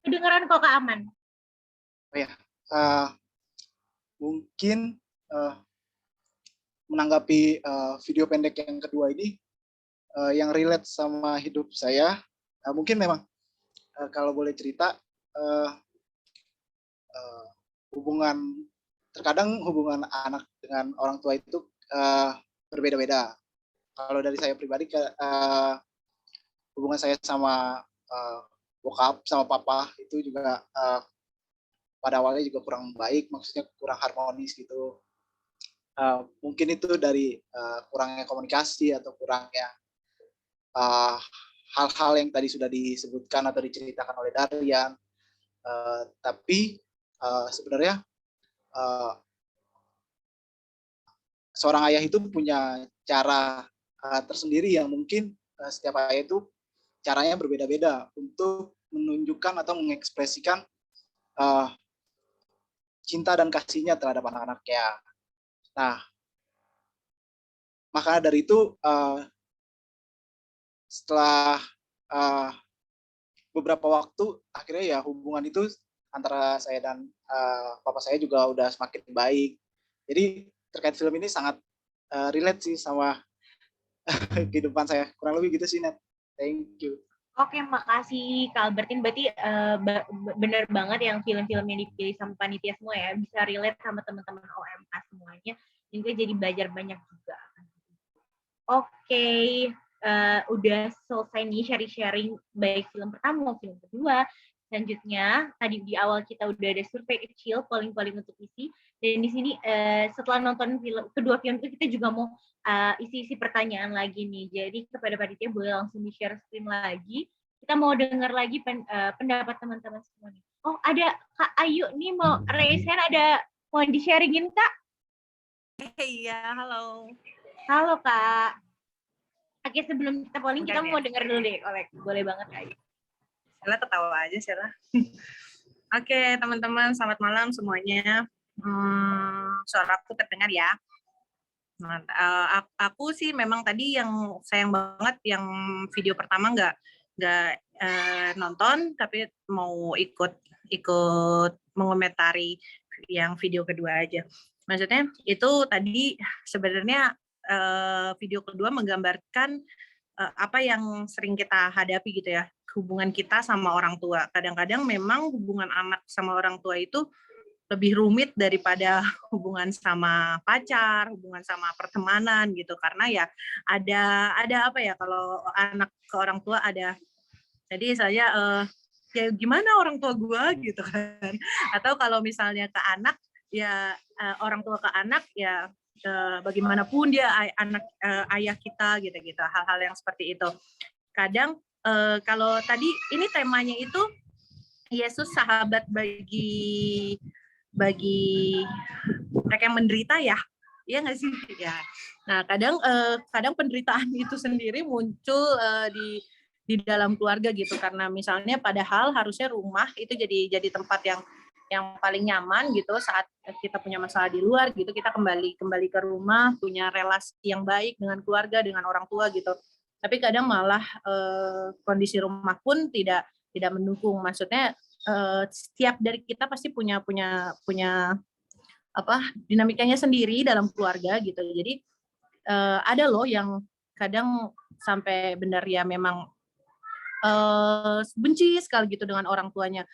Kedengeran kok Kak, aman. Oh ya, mungkin menanggapi video pendek yang kedua ini, yang relate sama hidup saya, mungkin memang kalau boleh cerita, terkadang hubungan anak dengan orang tua itu berbeda-beda. Kalau dari saya pribadi, hubungan saya sama bokap, sama papa itu juga pada awalnya juga kurang baik, maksudnya kurang harmonis gitu. Mungkin itu dari kurangnya komunikasi atau kurangnya hal-hal yang tadi sudah disebutkan atau diceritakan oleh Darian. Tapi sebenarnya seorang ayah itu punya cara tersendiri yang mungkin setiap ayah itu caranya berbeda-beda untuk menunjukkan atau mengekspresikan cinta dan kasihnya terhadap anak-anaknya. Nah, maka dari itu setelah beberapa waktu akhirnya ya hubungan itu antara saya dan papa saya juga udah semakin baik. Jadi terkait film ini sangat relate sih sama kehidupan saya. Kurang lebih gitu sih, Net. Thank you. Oke, makasih Kak Albertin. Berarti benar banget yang film-film yang dipilih sama panitia semua ya, bisa relate sama teman-teman OMK semuanya. Juga jadi belajar banyak juga. Oke, udah selesai nih sharing-sharing baik film pertama, film kedua. Selanjutnya, tadi di awal kita udah ada survei kecil, polling-polling untuk isi. Dan di sini setelah nonton kedua film itu kita juga mau isi-isi pertanyaan lagi nih. Jadi kepada panitia boleh langsung di-share screen lagi. Kita mau dengar lagi pendapat teman-teman semua nih. Oh, ada Kak Ayu nih mau raise hand, ada mau di-sharingin Kak? Iya, halo. Halo Kak. Oke, sebelum kita polling kita mau dengar dulu deh, boleh banget Kak Ayu. Sheila ketawa aja, Sheila. Oke, teman-teman, selamat malam semuanya. Suara aku terdengar ya. Aku sih memang tadi yang sayang banget yang video pertama nggak nonton, tapi mau ikut mengomentari yang video kedua aja. Maksudnya itu tadi sebenarnya video kedua menggambarkan apa yang sering kita hadapi gitu ya, hubungan kita sama orang tua. Kadang-kadang memang hubungan anak sama orang tua itu lebih rumit daripada hubungan sama pacar, hubungan sama pertemanan gitu. Karena ya ada apa ya, kalau anak ke orang tua ada, jadi saya ya gimana orang tua gua gitu kan. Atau kalau misalnya ke anak ya orang tua ke anak ya bagaimanapun dia ayah kita gitu-gitu, hal-hal yang seperti itu. Kadang kalau tadi ini temanya itu Yesus sahabat bagi mereka yang menderita ya, iya nggak sih ya. Nah kadang penderitaan itu sendiri muncul di dalam keluarga gitu, karena misalnya padahal harusnya rumah itu jadi tempat yang paling nyaman gitu saat kita punya masalah di luar gitu, kita kembali ke rumah, punya relasi yang baik dengan keluarga, dengan orang tua gitu. Tapi kadang malah kondisi rumah pun tidak mendukung. Maksudnya setiap dari kita pasti punya apa dinamikanya sendiri dalam keluarga gitu. Jadi ada loh yang kadang sampai benar ya memang benci sekali gitu dengan orang tuanya.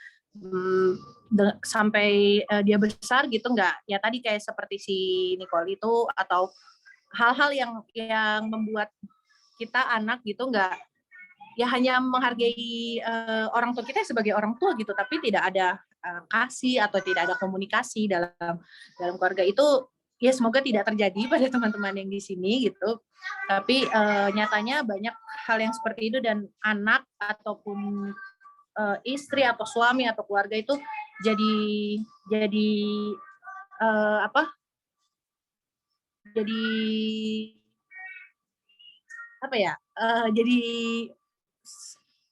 Sampai dia besar gitu, nggak ya tadi kayak seperti si Nicole itu, atau hal-hal yang membuat kita anak gitu nggak ya hanya menghargai orang tua kita sebagai orang tua gitu, tapi tidak ada kasih atau tidak ada komunikasi dalam keluarga itu. Ya semoga tidak terjadi pada teman-teman yang di sini gitu. Tapi nyatanya banyak hal yang seperti itu, dan anak ataupun istri atau suami atau keluarga itu jadi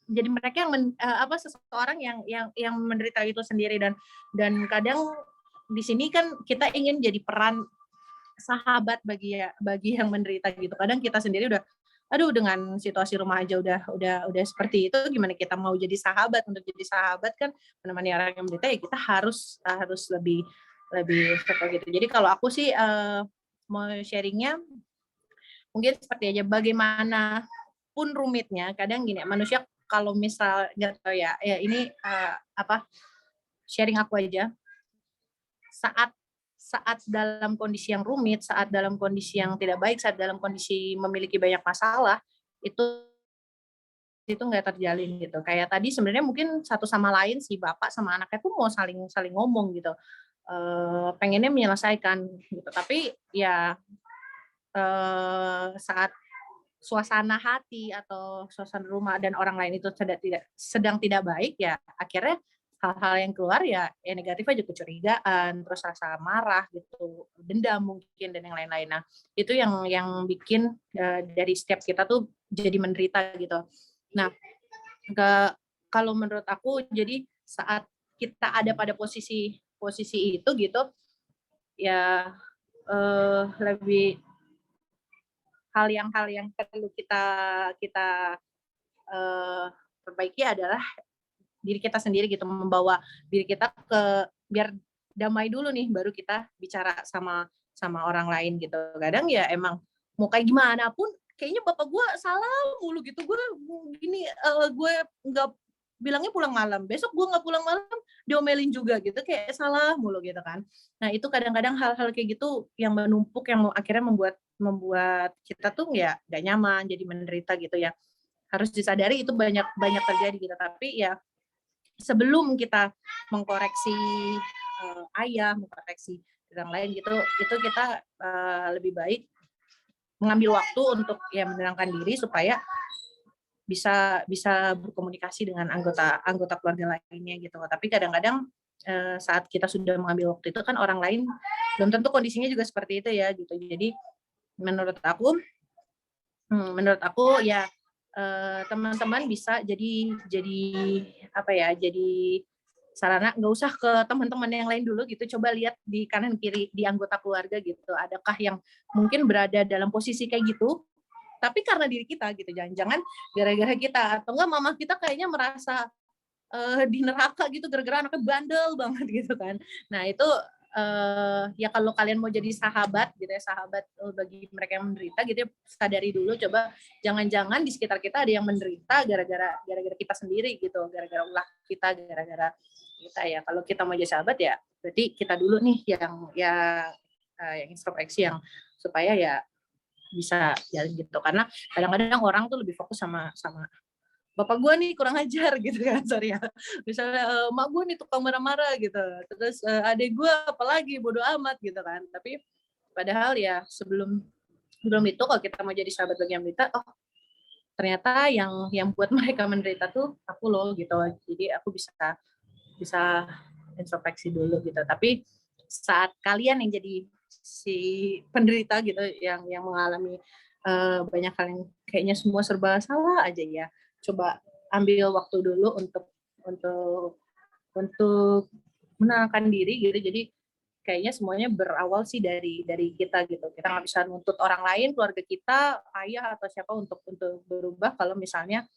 jadi mereka yang seseorang yang menderita itu sendiri, dan kadang di sini kan kita ingin jadi peran sahabat bagi yang menderita gitu. Kadang kita sendiri udah dengan situasi rumah aja udah seperti itu, gimana kita mau jadi sahabat? Untuk jadi sahabat kan menemani orang yang menderita ya kita harus lebih seperti gitu. Jadi kalau aku sih mau sharingnya mungkin seperti aja, bagaimanapun rumitnya, kadang gini manusia kalau misal nggak tahu ya ini sharing aku aja, saat dalam kondisi yang rumit, saat dalam kondisi yang tidak baik, saat dalam kondisi memiliki banyak masalah, itu nggak terjalin gitu. Kayak tadi sebenarnya mungkin satu sama lain, si bapak sama anaknya tuh mau saling ngomong gitu, pengennya menyelesaikan gitu. Tapi ya saat suasana hati atau suasana rumah dan orang lain itu sedang tidak baik, ya akhirnya hal-hal yang keluar ya negatif aja, kecurigaan, terus rasa marah gitu, dendam mungkin dan yang lain-lain. Nah, itu yang bikin dari setiap kita tuh jadi menderita gitu. Nah, kalau menurut aku jadi saat kita ada pada posisi itu gitu ya, lebih hal yang perlu kita perbaiki adalah diri kita sendiri gitu, membawa diri kita biar damai dulu nih, baru kita bicara sama orang lain gitu. Kadang ya emang mau kayak gimana pun kayaknya bapak gue salah mulu gitu, gue gini, gue nggak bilangnya pulang malam, besok gue nggak pulang malam diomelin juga gitu, kayak salah mulu gitu kan. Nah itu kadang-kadang hal-hal kayak gitu yang menumpuk, yang akhirnya membuat kita tuh ya gak nyaman, jadi menderita gitu ya. Harus disadari itu banyak terjadi gitu, tapi ya sebelum kita mengkoreksi ayah, mengkoreksi orang lain gitu, itu kita lebih baik mengambil waktu untuk ya menenangkan diri supaya bisa berkomunikasi dengan anggota keluarga lainnya gitu. Tapi kadang-kadang saat kita sudah mengambil waktu itu kan orang lain belum tentu kondisinya juga seperti itu ya gitu. Jadi menurut aku ya teman-teman bisa jadi apa ya, jadi sarana, nggak usah ke teman-teman yang lain dulu gitu, coba lihat di kanan kiri di anggota keluarga gitu, adakah yang mungkin berada dalam posisi kayak gitu tapi karena diri kita gitu, jangan-jangan gara-gara kita, atau enggak mama kita kayaknya merasa di neraka gitu gara-gara anaknya bandel banget gitu kan. Nah itu ya kalau kalian mau jadi sahabat gitu ya, sahabat bagi mereka yang menderita gitu ya, sadari dulu, coba jangan-jangan di sekitar kita ada yang menderita gara-gara kita sendiri gitu, gara-gara ulah kita, gara-gara kita ya. Kalau kita mau jadi sahabat ya berarti kita dulu nih yang introspeksi, yang supaya ya bisa jalan gitu. Karena kadang-kadang orang tuh lebih fokus sama bapak gue nih kurang ajar gitu kan, sorry ya, misalnya mak gue nih tukang marah-marah gitu, terus adik gue apalagi bodoh amat gitu kan. Tapi padahal ya sebelum itu kalau kita mau jadi sahabat bagi yang menderita, oh ternyata yang buat mereka menderita tuh aku loh gitu. Jadi aku bisa introspeksi dulu gitu. Tapi saat kalian yang jadi si penderita gitu, yang mengalami banyak hal yang kayaknya semua serba salah aja ya, coba ambil waktu dulu untuk menenangkan diri gitu. Jadi kayaknya semuanya berawal sih dari kita gitu. Kita nggak bisa nuntut orang lain, keluarga kita, ayah atau siapa untuk berubah kalau misalnya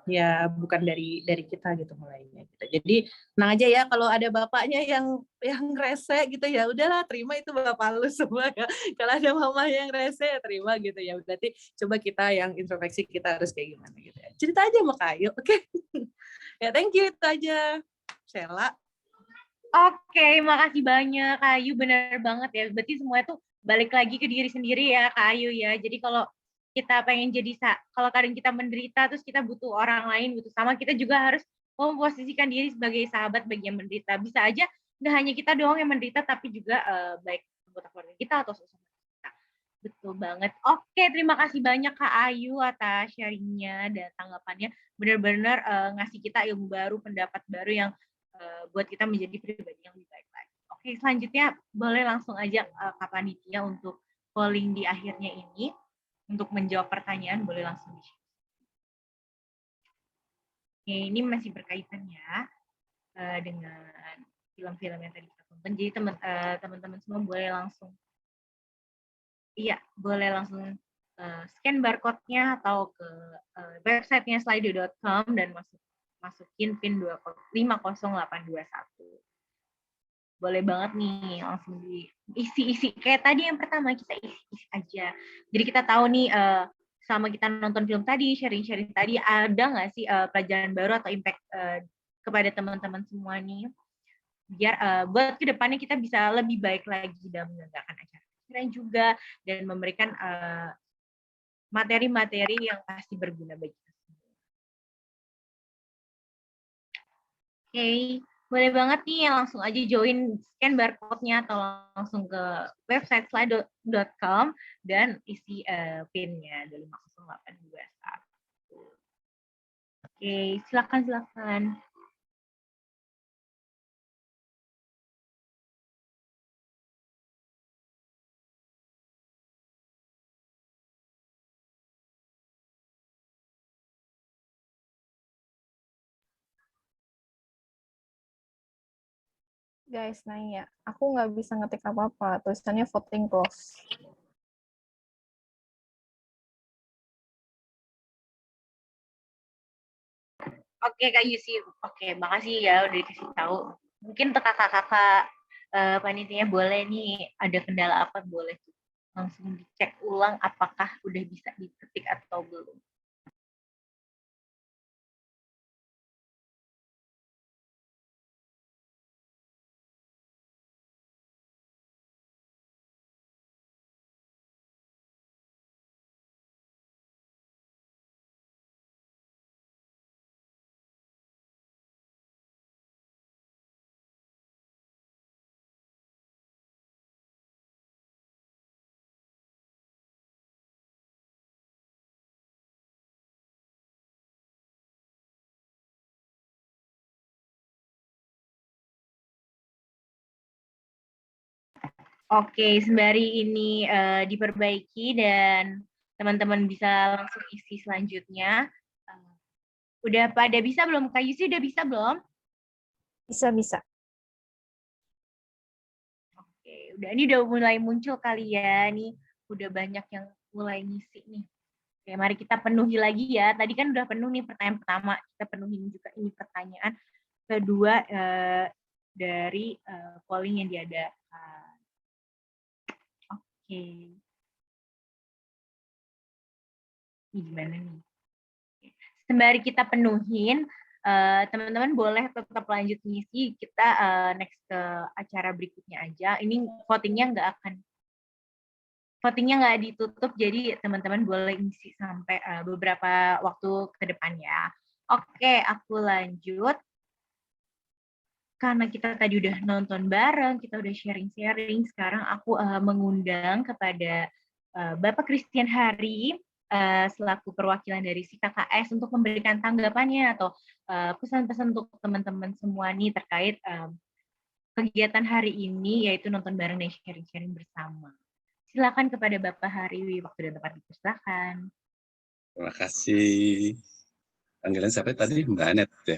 ya bukan dari kita gitu mulainya gitu. Jadi tenang aja ya, kalau ada bapaknya yang rese gitu ya udahlah, terima itu bapak lu semua ya. Kalau ada mama yang rese ya terima gitu ya. Berarti coba kita yang introspeksi, kita harus kayak gimana gitu ya. Cerita aja sama Kayu, oke? Ya thank you, itu aja. Sheila. Oke, makasih banyak Kayu, bener banget ya. Berarti semua tuh balik lagi ke diri sendiri ya Kayu ya. Jadi kalau kita pengen jadi, kalau kadang kita menderita terus kita butuh orang lain, butuh sama, kita juga harus memposisikan diri sebagai sahabat bagi yang menderita. Bisa aja nggak hanya kita doang yang menderita, tapi juga baik anggota keluarga kita atau sesama kita. Betul banget. Oke, terima kasih banyak Kak Ayu atas sharingnya dan tanggapannya. Benar-benar ngasih kita ilmu baru, pendapat baru yang buat kita menjadi pribadi yang lebih baik lagi. Oke, selanjutnya boleh langsung aja Kak Panitia untuk polling di akhirnya ini. Untuk menjawab pertanyaan, boleh langsung di-share. Oke, ini masih berkaitan ya dengan film-film yang tadi kita tonton. Jadi teman-teman semua boleh langsung, boleh langsung scan barcode-nya atau ke website-nya slido.com dan masukin PIN 50821. Boleh banget nih langsung diisi kayak tadi yang pertama, kita isi aja. Jadi kita tahu nih selama kita nonton film tadi, sharing tadi, ada nggak sih pelajaran baru atau impact kepada teman-teman semua nih, biar buat kedepannya kita bisa lebih baik lagi dalam menyelenggarakan acara juga dan memberikan materi-materi yang pasti berguna bagi kita semua. Oke. Boleh banget nih, langsung aja join, scan barcode-nya atau langsung ke website slide.com dan isi PIN-nya 25082. Oke, silakan. Guys, nanya. Aku nggak bisa ngetik apa-apa. Tulisannya voting close. Oke, Kak Yusi. Oke, makasih ya udah dikasih tahu. Mungkin untuk kakak-kakak panitia boleh nih, ada kendala apa boleh langsung dicek ulang apakah udah bisa diketik atau belum. Oke, sembari ini diperbaiki dan teman-teman bisa langsung isi selanjutnya. Udah pada bisa belum? Kak Yusi udah bisa belum? Bisa. Oke, ini udah mulai muncul kali ya. Nih udah banyak yang mulai ngisi nih. Oke, mari kita penuhi lagi ya. Tadi kan udah penuh nih pertanyaan pertama. Kita penuhin juga ini pertanyaan kedua dari polling yang diadakan. Oke. Ini gimana nih? Sembari kita penuhin, teman-teman boleh tetap lanjut ngisi. Kita next ke acara berikutnya aja. Ini votingnya nggak ditutup, jadi teman-teman boleh ngisi sampai beberapa waktu ke depan ya. Oke, aku lanjut. Karena kita tadi udah nonton bareng, kita udah sharing-sharing, sekarang aku mengundang kepada Bapak Christian Hari, selaku perwakilan dari si KKS untuk memberikan tanggapannya atau pesan-pesan untuk teman-teman semua nih terkait kegiatan hari ini, yaitu nonton bareng dan sharing-sharing bersama. Silakan kepada Bapak Hari, waktu dan tempat dipersilakan. Terima kasih. Panggilan siapa tadi? Mbak Anet ya?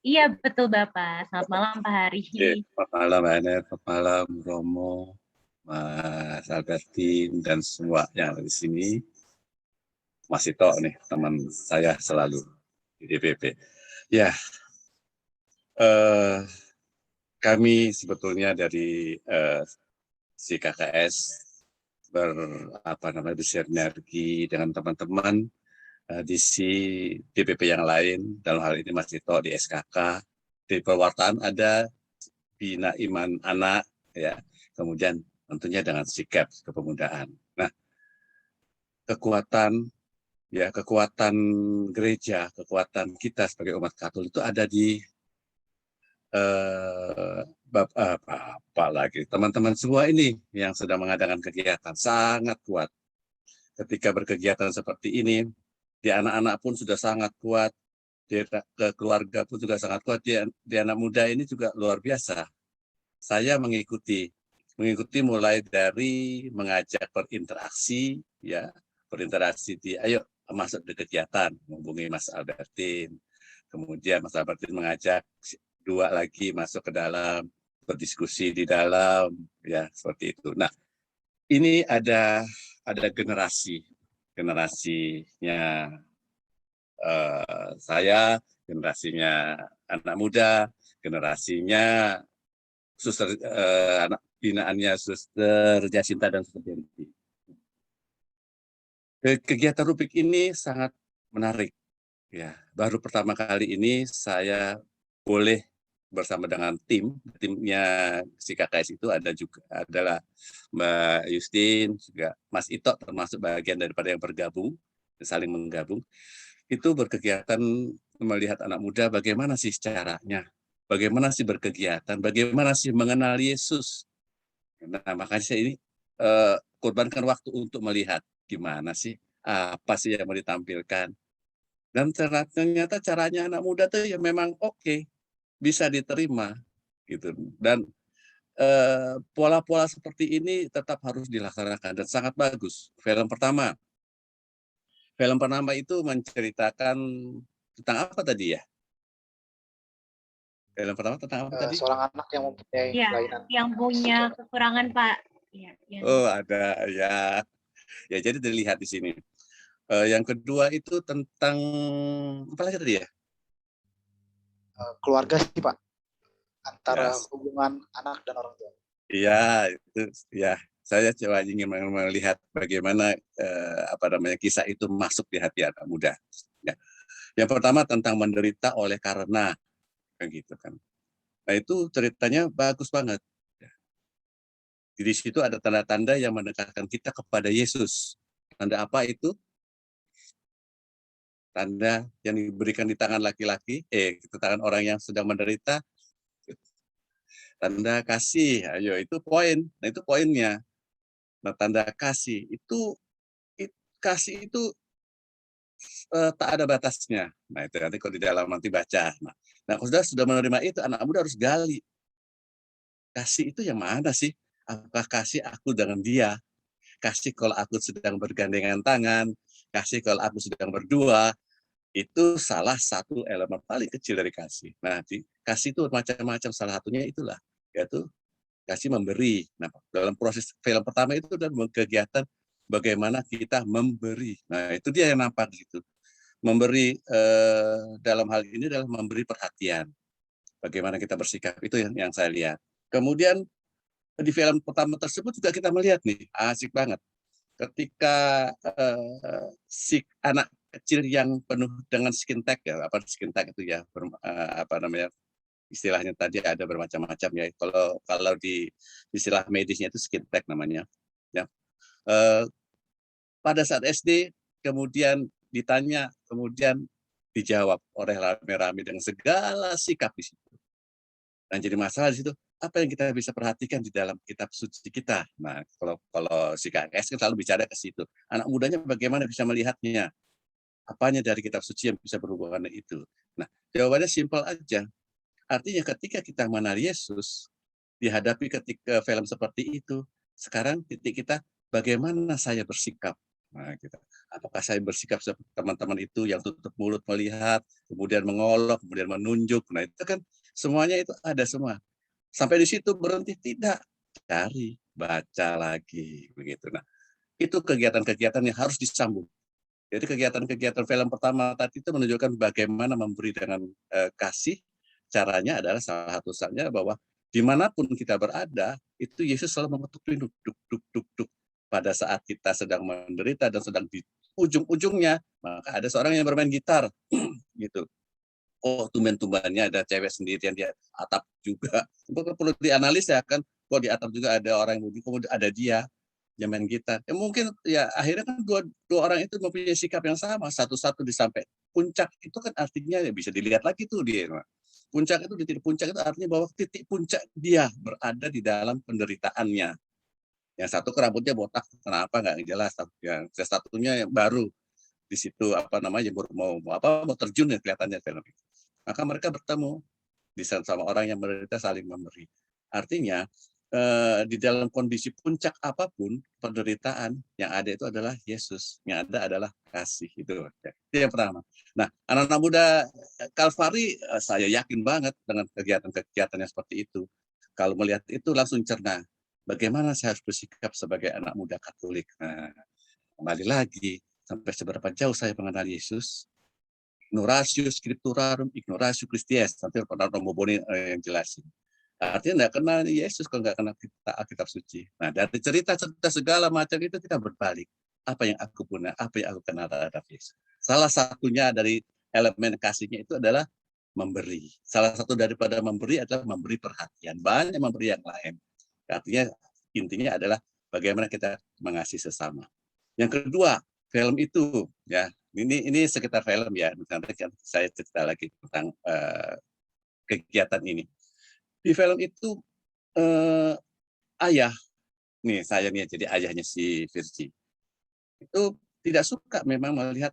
Iya, betul Bapak. Selamat malam Pak Hari. Selamat malam Mbak Anet, selamat malam Romo, Mas Albertin, dan semua yang ada di sini. Mas Ito nih, teman saya selalu di DPP. Ya, kami sebetulnya dari si KKS bersinergi dengan teman-teman di si DPP yang lain, dalam hal ini Mas Ito di SKK, di perwartaan ada Bina Iman Anak, ya, kemudian tentunya dengan sikap kepemudaan. Nah, kekuatan gereja, kekuatan kita sebagai umat Katolik itu ada di teman-teman semua ini yang sedang mengadakan kegiatan sangat kuat. Ketika berkegiatan seperti ini, di anak-anak pun sudah sangat kuat, di keluarga pun juga sangat kuat, di anak muda ini juga luar biasa. Saya mengikuti mulai dari mengajak berinteraksi, ya, ayo masuk di kegiatan, menghubungi Mas Albertin, kemudian Mas Albertin mengajak dua lagi masuk ke dalam, berdiskusi di dalam, ya, seperti itu. Nah, ini ada generasinya saya, generasinya anak muda, generasinya suster, anak binaannya Suster Jacinta dan Suster Jenti. Kegiatan Rubik ini sangat menarik. Ya, baru pertama kali ini saya boleh bersama dengan timnya si KKS itu adalah Mbak Justin, juga Mas Ito termasuk bagian daripada yang bergabung, saling menggabung. Itu berkegiatan melihat anak muda bagaimana sih caranya bagaimana sih berkegiatan, bagaimana sih mengenal Yesus. Nah, makanya saya ini korbankan waktu untuk melihat gimana sih, apa sih yang mau ditampilkan. Dan ternyata caranya anak muda tuh ya memang oke, bisa diterima gitu. Dan pola-pola seperti ini tetap harus dilaksanakan dan sangat bagus. Film pertama itu menceritakan tentang apa tadi ya? Film pertama tentang apa tadi? Seorang anak yang mempunyai Iya, kelainan. yang punya kekurangan, Pak. Iya, Oh, ada ya. Ya, jadi dilihat di sini. Yang kedua itu tentang apa lagi tadi ya? Keluarga sih, Pak. Antara Yes. hubungan anak dan orang tua. Iya, itu ya. Saya coba ingin melihat bagaimana kisah itu masuk di hati anak muda. Ya. Yang pertama tentang menderita oleh karena, kayak gitu kan. Nah itu ceritanya bagus banget. Di situ ada tanda-tanda yang mendekatkan kita kepada Yesus. Tanda apa itu? Tanda yang diberikan di tangan laki-laki, di tangan orang yang sedang menderita. Tanda kasih, ayo itu poin. Nah itu poinnya. Nah tanda kasih itu kasih itu tak ada batasnya. Nah itu nanti kalau di dalam nanti baca. Nah kalau sudah menerima itu, anak muda harus gali. Kasih itu yang mana sih? Apakah kasih aku dengan dia? Kasih kalau aku sedang bergandengan tangan? Kasih kalau aku sedang berdua? Itu salah satu elemen paling kecil dari kasih. Nah, kasih itu macam-macam, salah satunya itulah, yaitu kasih memberi. Nah, dalam proses film pertama itu dalam kegiatan bagaimana kita memberi. Nah, itu dia yang nampak di situ. Memberi dalam hal ini adalah memberi perhatian. Bagaimana kita bersikap, itu yang saya lihat. Kemudian di film pertama tersebut juga kita melihat nih, asik banget. Ketika si anak kecil yang penuh dengan skin tag ya, skin tag itu ya, istilahnya tadi ada bermacam-macam ya. Kalau di istilah medisnya itu skin tag namanya. Ya. Pada saat SD kemudian ditanya, kemudian dijawab oleh rame-rame dengan segala sikap di situ. Dan jadi masalah di situ, apa yang kita bisa perhatikan di dalam kitab suci kita. Nah, kalau si KS kan selalu bicara ke situ. Anak mudanya bagaimana bisa melihatnya? Apanya dari kitab suci yang bisa berhubungan dengan itu? Nah, jawabannya simpel aja. Artinya ketika kita mengenal Yesus, dihadapi ketika film seperti itu, sekarang titik kita bagaimana saya bersikap. Nah, kita, apakah saya bersikap seperti teman-teman itu yang tutup mulut melihat, kemudian mengolok, kemudian menunjuk. Nah, itu kan semuanya itu ada semua. Sampai di situ berhenti tidak, cari, baca lagi begitu. Nah, itu kegiatan-kegiatan yang harus disambung. Jadi kegiatan-kegiatan film pertama tadi itu menunjukkan bagaimana memberi dengan kasih. Caranya adalah salah satunya bahwa dimanapun kita berada, itu Yesus selalu mengetuk pintu, duk, duk, duk, duk. Pada saat kita sedang menderita dan sedang di ujung-ujungnya, maka ada seorang yang bermain gitar, gitu. Oh, tumben-tumbennya ada cewek sendirian di atap juga. Perlu dianalisa ya kan, kok di atap juga ada orang yang kemudian ada dia yang main gitar. Ya mungkin ya akhirnya kan dua orang itu mempunyai sikap yang sama, satu-satu disampai puncak itu kan artinya ya bisa dilihat lagi tuh dia. Puncak itu, di titik puncak itu artinya bahwa titik puncak dia berada di dalam penderitaannya. Yang satu rambutnya botak, kenapa nggak jelas. Yang satunya yang baru di situ mau terjun ya kelihatannya film itu. Maka mereka bertemu di sama orang yang menderita saling memberi. Artinya di dalam kondisi puncak apapun penderitaan yang ada itu adalah Yesus, yang ada adalah kasih itu yang pertama. Nah, anak-anak muda Kalvari saya yakin banget dengan kegiatan-kegiatan yang seperti itu. Kalau melihat itu langsung cerna bagaimana saya harus bersikap sebagai anak muda Katolik. Nah, kembali lagi sampai seberapa jauh saya mengenal Yesus. Ignoratio scripturarum, ignoratio Christies. Nanti pernah Romo Boni yang jelasin. Artinya tidak kenal Yesus kalau nggak kenal Alkitab suci. Nah, dari cerita-cerita segala macam itu kita berbalik. Apa yang aku punya, apa yang aku kenal terhadap Yesus. Salah satunya dari elemen kasihnya itu adalah memberi. Salah satu daripada memberi adalah memberi perhatian. Banyak memberi yang lain. Artinya intinya adalah bagaimana kita mengasihi sesama. Yang kedua, film itu ya ini sekitar film ya. Nanti saya cerita lagi tentang kegiatan ini. Di film itu ayah, nih saya nih jadi ayahnya si Virgi, itu tidak suka memang melihat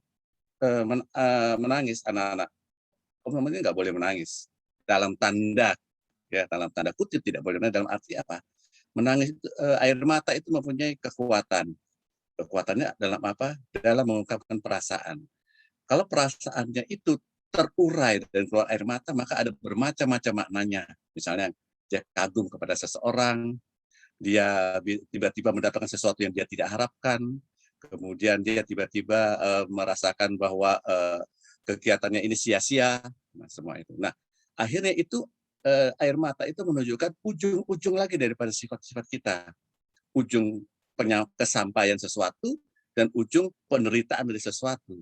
menangis anak-anak. Namanya nggak boleh menangis dalam tanda dalam tanda kutip tidak boleh menangis, dalam arti apa? Menangis air mata itu mempunyai kekuatan. Kekuatannya dalam apa? Dalam mengungkapkan perasaan. Kalau perasaannya itu terurai dan keluar air mata, maka ada bermacam-macam maknanya. Misalnya dia kagum kepada seseorang, dia tiba-tiba mendapatkan sesuatu yang dia tidak harapkan, kemudian dia tiba-tiba merasakan bahwa kegiatannya ini sia-sia, semua itu. Nah, akhirnya itu air mata itu menunjukkan ujung-ujung lagi daripada sifat-sifat kita. Ujung kesampaian sesuatu dan ujung penderitaan dari sesuatu.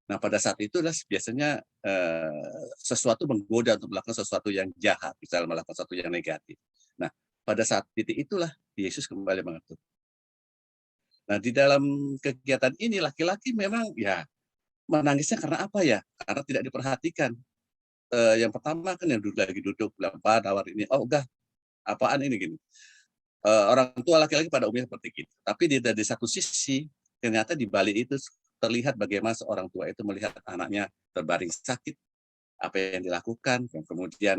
Nah, pada saat itulah biasanya sesuatu menggoda untuk melakukan sesuatu yang jahat, misalnya melakukan sesuatu yang negatif. Nah, pada saat titik itulah Yesus kembali mengatur. Nah, di dalam kegiatan ini laki-laki memang ya menangisnya karena apa ya? Karena tidak diperhatikan. Yang pertama kan yang lagi duduk lempar tawar ini, oh enggak, apaan ini gini. Orang tua laki-laki pada umumnya seperti itu. Tapi di satu sisi ternyata di balik itu terlihat bagaimana seorang tua itu melihat anaknya terbaring sakit, apa yang dilakukan, dan kemudian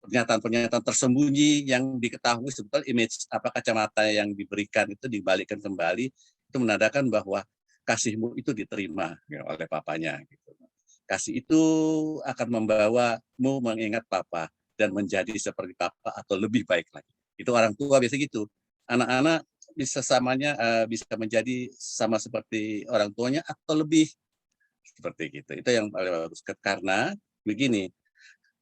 pernyataan-pernyataan tersembunyi yang diketahui sebetulnya image kacamata yang diberikan itu dibalikkan kembali, itu menandakan bahwa kasihmu itu diterima oleh papanya. Gitu. Kasih itu akan membawamu mengingat papa dan menjadi seperti papa atau lebih baik lagi. Itu orang tua biasa gitu. Anak-anak bisa bisa menjadi sama seperti orang tuanya atau lebih seperti gitu. Itu yang paling bagus. Karena begini,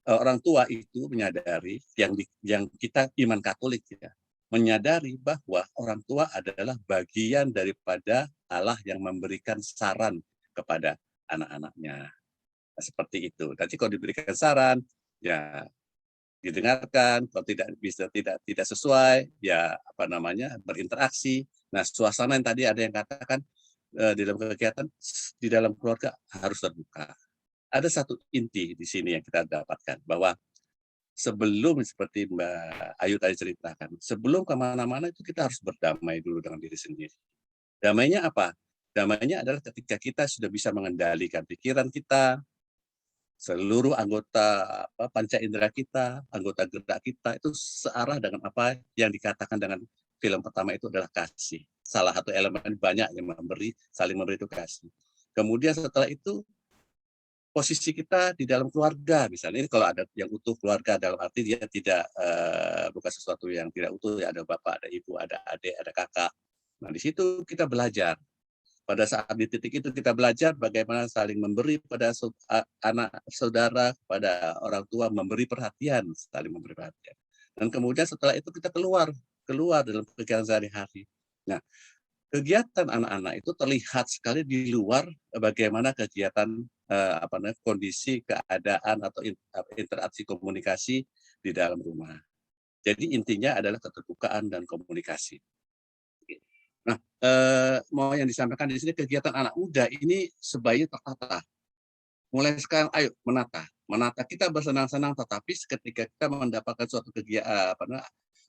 orang tua itu menyadari yang kita iman Katolik ya, menyadari bahwa orang tua adalah bagian daripada Allah yang memberikan saran kepada anak-anaknya. Nah, seperti itu. Nanti kalau diberikan saran, ya didengarkan, kalau tidak sesuai, ya berinteraksi. Nah, suasana yang tadi ada yang katakan di dalam kegiatan di dalam keluarga harus terbuka. Ada satu inti di sini yang kita dapatkan bahwa sebelum seperti Mbak Ayu tadi ceritakan, sebelum kemana-mana itu kita harus berdamai dulu dengan diri sendiri. Damainya apa? Damainya adalah ketika kita sudah bisa mengendalikan pikiran kita, seluruh anggota panca indera kita, anggota gerak kita itu searah dengan apa yang dikatakan dengan film pertama itu adalah kasih. Salah satu elemen banyak yang saling memberi itu kasih. Kemudian setelah itu posisi kita di dalam keluarga, misalnya ini kalau ada yang utuh keluarga dalam arti dia tidak bukan sesuatu yang tidak utuh, ya ada bapak, ada ibu, ada adik, ada kakak. Nah di situ kita belajar. Pada saat di titik itu kita belajar bagaimana saling memberi pada anak saudara, pada orang tua, memberi perhatian, saling memberi perhatian. Dan kemudian setelah itu kita keluar dalam kegiatan sehari-hari. Nah, kegiatan anak-anak itu terlihat sekali di luar bagaimana kegiatan kondisi keadaan atau interaksi komunikasi di dalam rumah. Jadi intinya adalah keterbukaan dan komunikasi. Nah, mau yang disampaikan di sini kegiatan anak muda ini sebaiknya tertata. Mulai sekarang, ayo menata. Kita bersenang-senang, tetapi ketika kita mendapatkan suatu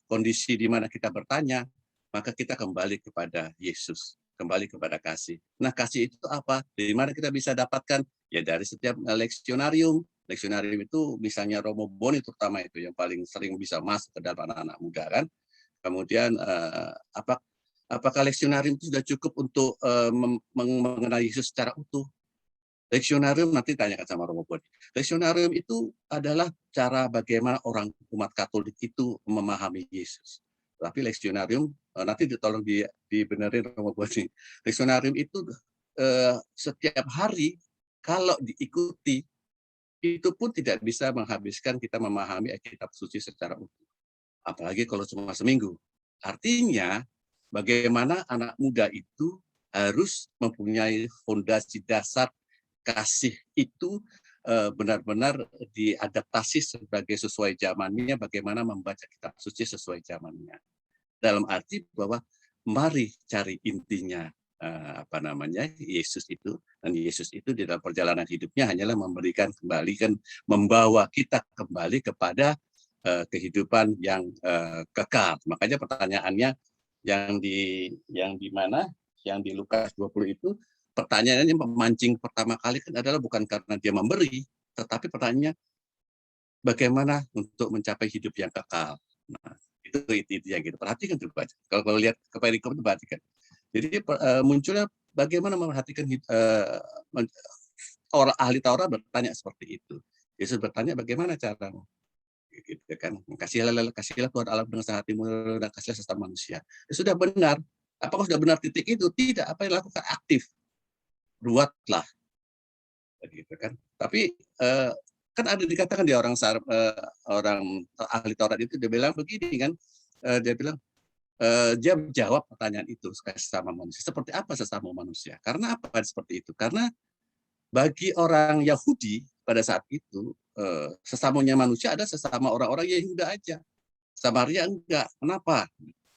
kondisi di mana kita bertanya, maka kita kembali kepada Yesus, kembali kepada kasih. Nah, kasih itu apa? Dari mana kita bisa dapatkan? Ya dari setiap leksionarium. Leksionarium itu misalnya Romo Boni terutama itu yang paling sering bisa masuk ke dalam anak-anak muda kan. Kemudian apakah leksionarium itu sudah cukup untuk mengenal Yesus secara utuh? Leksionarium nanti tanyakan sama Romo Boni. Leksionarium itu adalah cara bagaimana orang umat Katolik itu memahami Yesus. Tapi leksionarium nanti tolong dibenerin Romo Boni. Leksionarium itu setiap hari kalau diikuti itu pun tidak bisa menghabiskan kita memahami kitab suci secara utuh. Apalagi kalau cuma seminggu. Artinya bagaimana anak muda itu harus mempunyai fondasi dasar kasih itu benar-benar diadaptasi sebagai sesuai zamannya, bagaimana membaca kitab suci sesuai zamannya. Dalam arti bahwa mari cari intinya, Yesus itu, dan Yesus itu di dalam perjalanan hidupnya hanyalah membawa kita kembali kepada kehidupan yang kekal. Makanya pertanyaannya yang di mana, yang di Lukas 20 itu, pertanyaannya memancing pertama kali kan adalah bukan karena dia memberi, tetapi pertanyaannya bagaimana untuk mencapai hidup yang kekal. Nah, itu yang gitu. Perhatikan tuh baca. Kalau lihat ke perikop itu perhatikan. Jadi munculnya bagaimana memperhatikan orang ahli Taurat bertanya seperti itu. Yesus bertanya bagaimana caramu, gitu kan? Kasihlah Tuhan Allah dengan sangat hatimu dan kasihlah sesama manusia. Ya, sudah benar. Apakah sudah benar titik itu? Tidak. Apa yang dilakukan aktif? Buatlah, gitu kan? Tapi kan ada dikatakan di orang ahli Taurat itu dia bilang begini kan? Dia bilang dia menjawab pertanyaan itu sesama manusia. Seperti apa sesama manusia? Karena apa seperti itu? Karena bagi orang Yahudi pada saat itu sesamanya manusia ada sesama orang-orang Yehuda aja. Samaria enggak. Kenapa?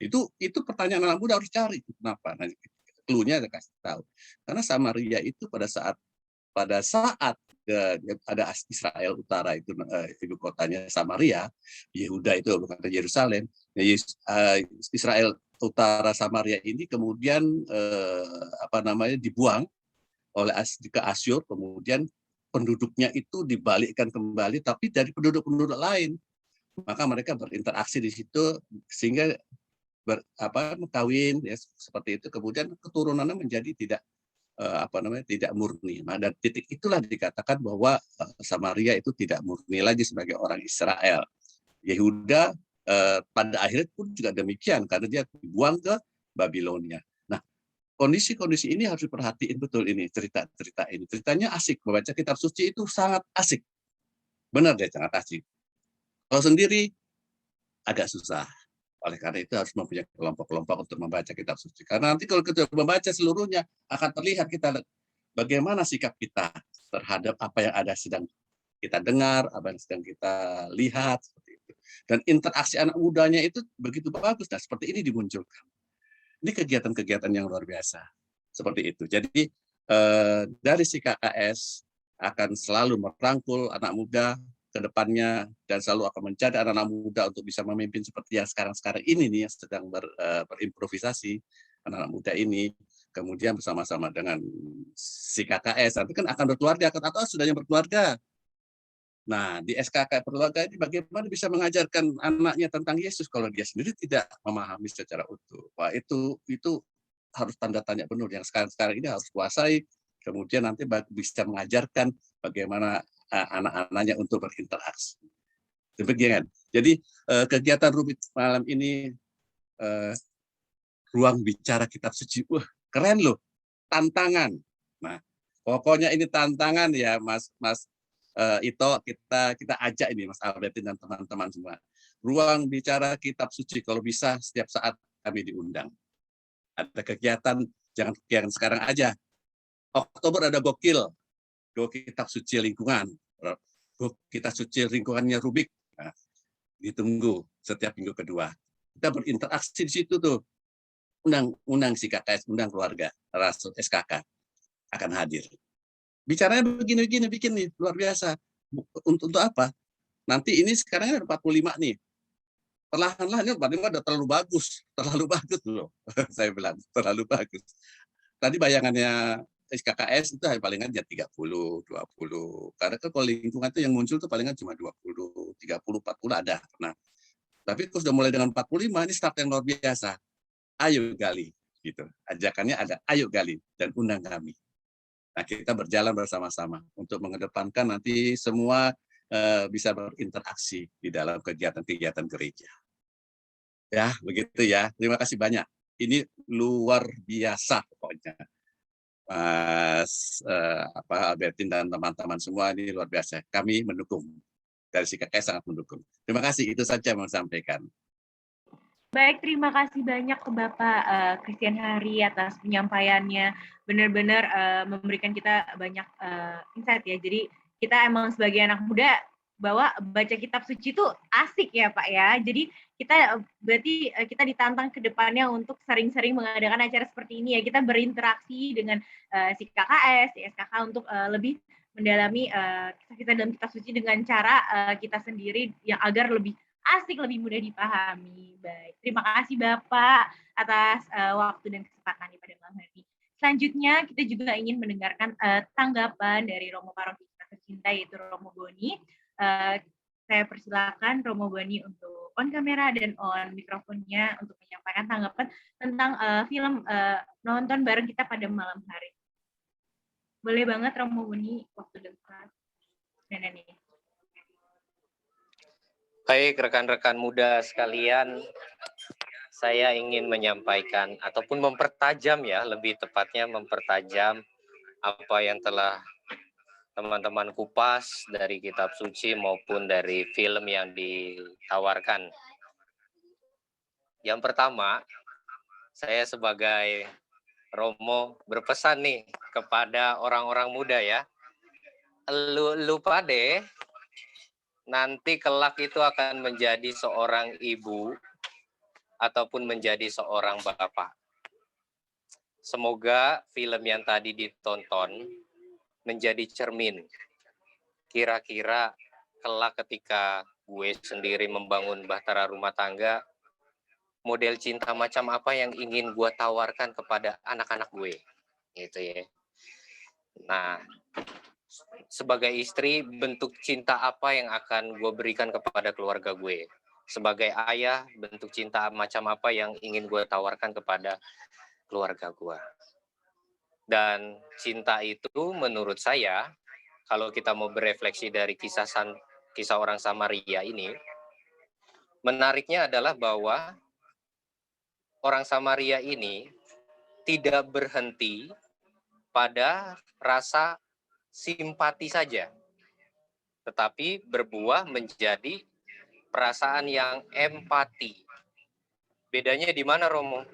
Itu pertanyaan anak muda harus cari. Kenapa? Nah, clue-nya ada kasih tahu. Karena Samaria itu pada saat ada Israel Utara itu ibu kotanya Samaria, Yehuda itu ibu kota Yerusalem. Israel Utara Samaria ini kemudian dibuang oleh ke Asyur, kemudian penduduknya itu dibalikkan kembali, tapi dari penduduk-penduduk lain. Maka mereka berinteraksi di situ sehingga kawin ya seperti itu. Kemudian keturunannya menjadi tidak murni. Nah, dan titik itulah dikatakan bahwa Samaria itu tidak murni lagi sebagai orang Israel. Yehuda pada akhirnya pun juga demikian karena dia dibuang ke Babilonia. Nah, kondisi-kondisi ini harus diperhatiin betul ini cerita ini. Ceritanya asik, membaca kitab suci itu sangat asik. Benar deh, sangat asik. Kalau sendiri agak susah. Oleh karena itu harus mempunyai kelompok-kelompok untuk membaca kitab suci. Karena nanti kalau kita membaca seluruhnya akan terlihat kita bagaimana sikap kita terhadap apa yang ada sedang kita dengar, apa yang sedang kita lihat seperti itu. Dan interaksi anak mudanya itu begitu bagus. Nah, seperti ini dimunculkan. Ini kegiatan-kegiatan yang luar biasa. Seperti itu. Jadi dari si KKS akan selalu merangkul anak muda ke depannya dan selalu akan mencari anak-anak muda untuk bisa memimpin seperti yang sekarang ini nih yang sedang berimprovisasi anak-anak muda ini, kemudian bersama-sama dengan si KKS nanti kan akan berkeluarga atau sudahnya berkeluarga. Nah, di SKK berkeluarga ini bagaimana bisa mengajarkan anaknya tentang Yesus kalau dia sendiri tidak memahami secara utuh. Wah, itu harus tanda tanya penuh yang sekarang ini harus kuasai, kemudian nanti bisa mengajarkan bagaimana anak-anaknya untuk berinteraksi. Demikian. Jadi kegiatan Rumit malam ini ruang bicara kitab suci. Wah, keren loh. Tantangan. Nah, pokoknya ini tantangan ya Mas Ito, kita ajak ini Mas Albertin dan teman-teman semua. Ruang bicara kitab suci kalau bisa setiap saat kami diundang. Ada kegiatan jangan kegiatan sekarang aja. Oktober ada Gokil kitab suci lingkungan. Kitab suci lingkungannya Rubik. Nah, ditunggu setiap minggu kedua. Kita berinteraksi di situ tuh. Undang si KKS, undang keluarga, Rasul SKK akan hadir. Bicaranya begini bikin nih, luar biasa. Untuk apa? Nanti ini sekarang ada 45 nih. Perlahan-lahan ini 45 udah terlalu bagus loh. Saya bilang terlalu bagus. Tadi bayangannya SKKS itu palingan ya 30, 20. Karena kan kalau lingkungan itu yang muncul tuh palingan cuma 20, 30, 40 ada. Nah, tapi kalau sudah mulai dengan 45 ini start yang luar biasa. Ayo gali gitu. Ajakannya ada, ayo gali dan undang kami. Nah, kita berjalan bersama-sama untuk mengedepankan nanti semua bisa berinteraksi di dalam kegiatan-kegiatan gereja. Ya, begitu ya. Terima kasih banyak. Ini luar biasa pokoknya. Mas Albertin dan teman-teman semua ini luar biasa. Kami mendukung. Dari SKK sangat mendukung. Terima kasih. Itu saja yang mau sampaikan. Baik, terima kasih banyak ke Bapak Christian Hari atas penyampaiannya. Benar-benar memberikan kita banyak insight ya. Jadi kita emang sebagai anak muda bahwa baca kitab suci itu asik ya Pak ya. Jadi kita berarti kita ditantang ke depannya untuk sering-sering mengadakan acara seperti ini ya. Kita berinteraksi dengan si KKS, si SKK untuk lebih mendalami kita dalam kitab suci dengan cara kita sendiri yang agar lebih asik, lebih mudah dipahami. Baik, terima kasih Bapak atas waktu dan kesempatannya pada malam hari ini. Selanjutnya kita juga ingin mendengarkan tanggapan dari Romo Paroki kita tercinta yaitu Romo Boni. Saya persilakan Romo Boni untuk on kamera dan on mikrofonnya untuk menyampaikan tanggapan tentang film nonton bareng kita pada malam hari. Boleh banget Romo Boni, waktu dekat. Dan ini. Baik, rekan-rekan muda sekalian, saya ingin menyampaikan ataupun mempertajam ya, lebih tepatnya mempertajam apa yang telah teman-teman kupas dari kitab suci maupun dari film yang ditawarkan. Yang pertama, saya sebagai Romo berpesan nih kepada orang-orang muda ya, lu pade nanti kelak itu akan menjadi seorang ibu ataupun menjadi seorang bapak. Semoga film yang tadi ditonton menjadi cermin. Kira-kira kelak ketika gue sendiri membangun bahtera rumah tangga, model cinta macam apa yang ingin gue tawarkan kepada anak-anak gue. Gitu ya. Nah, sebagai istri, bentuk cinta apa yang akan gue berikan kepada keluarga gue? Sebagai ayah, bentuk cinta macam apa yang ingin gue tawarkan kepada keluarga gue? Dan cinta itu menurut saya, kalau kita mau berefleksi dari kisah orang Samaria ini, menariknya adalah bahwa orang Samaria ini tidak berhenti pada rasa simpati saja, tetapi berbuah menjadi perasaan yang empati. Bedanya di mana, Romo?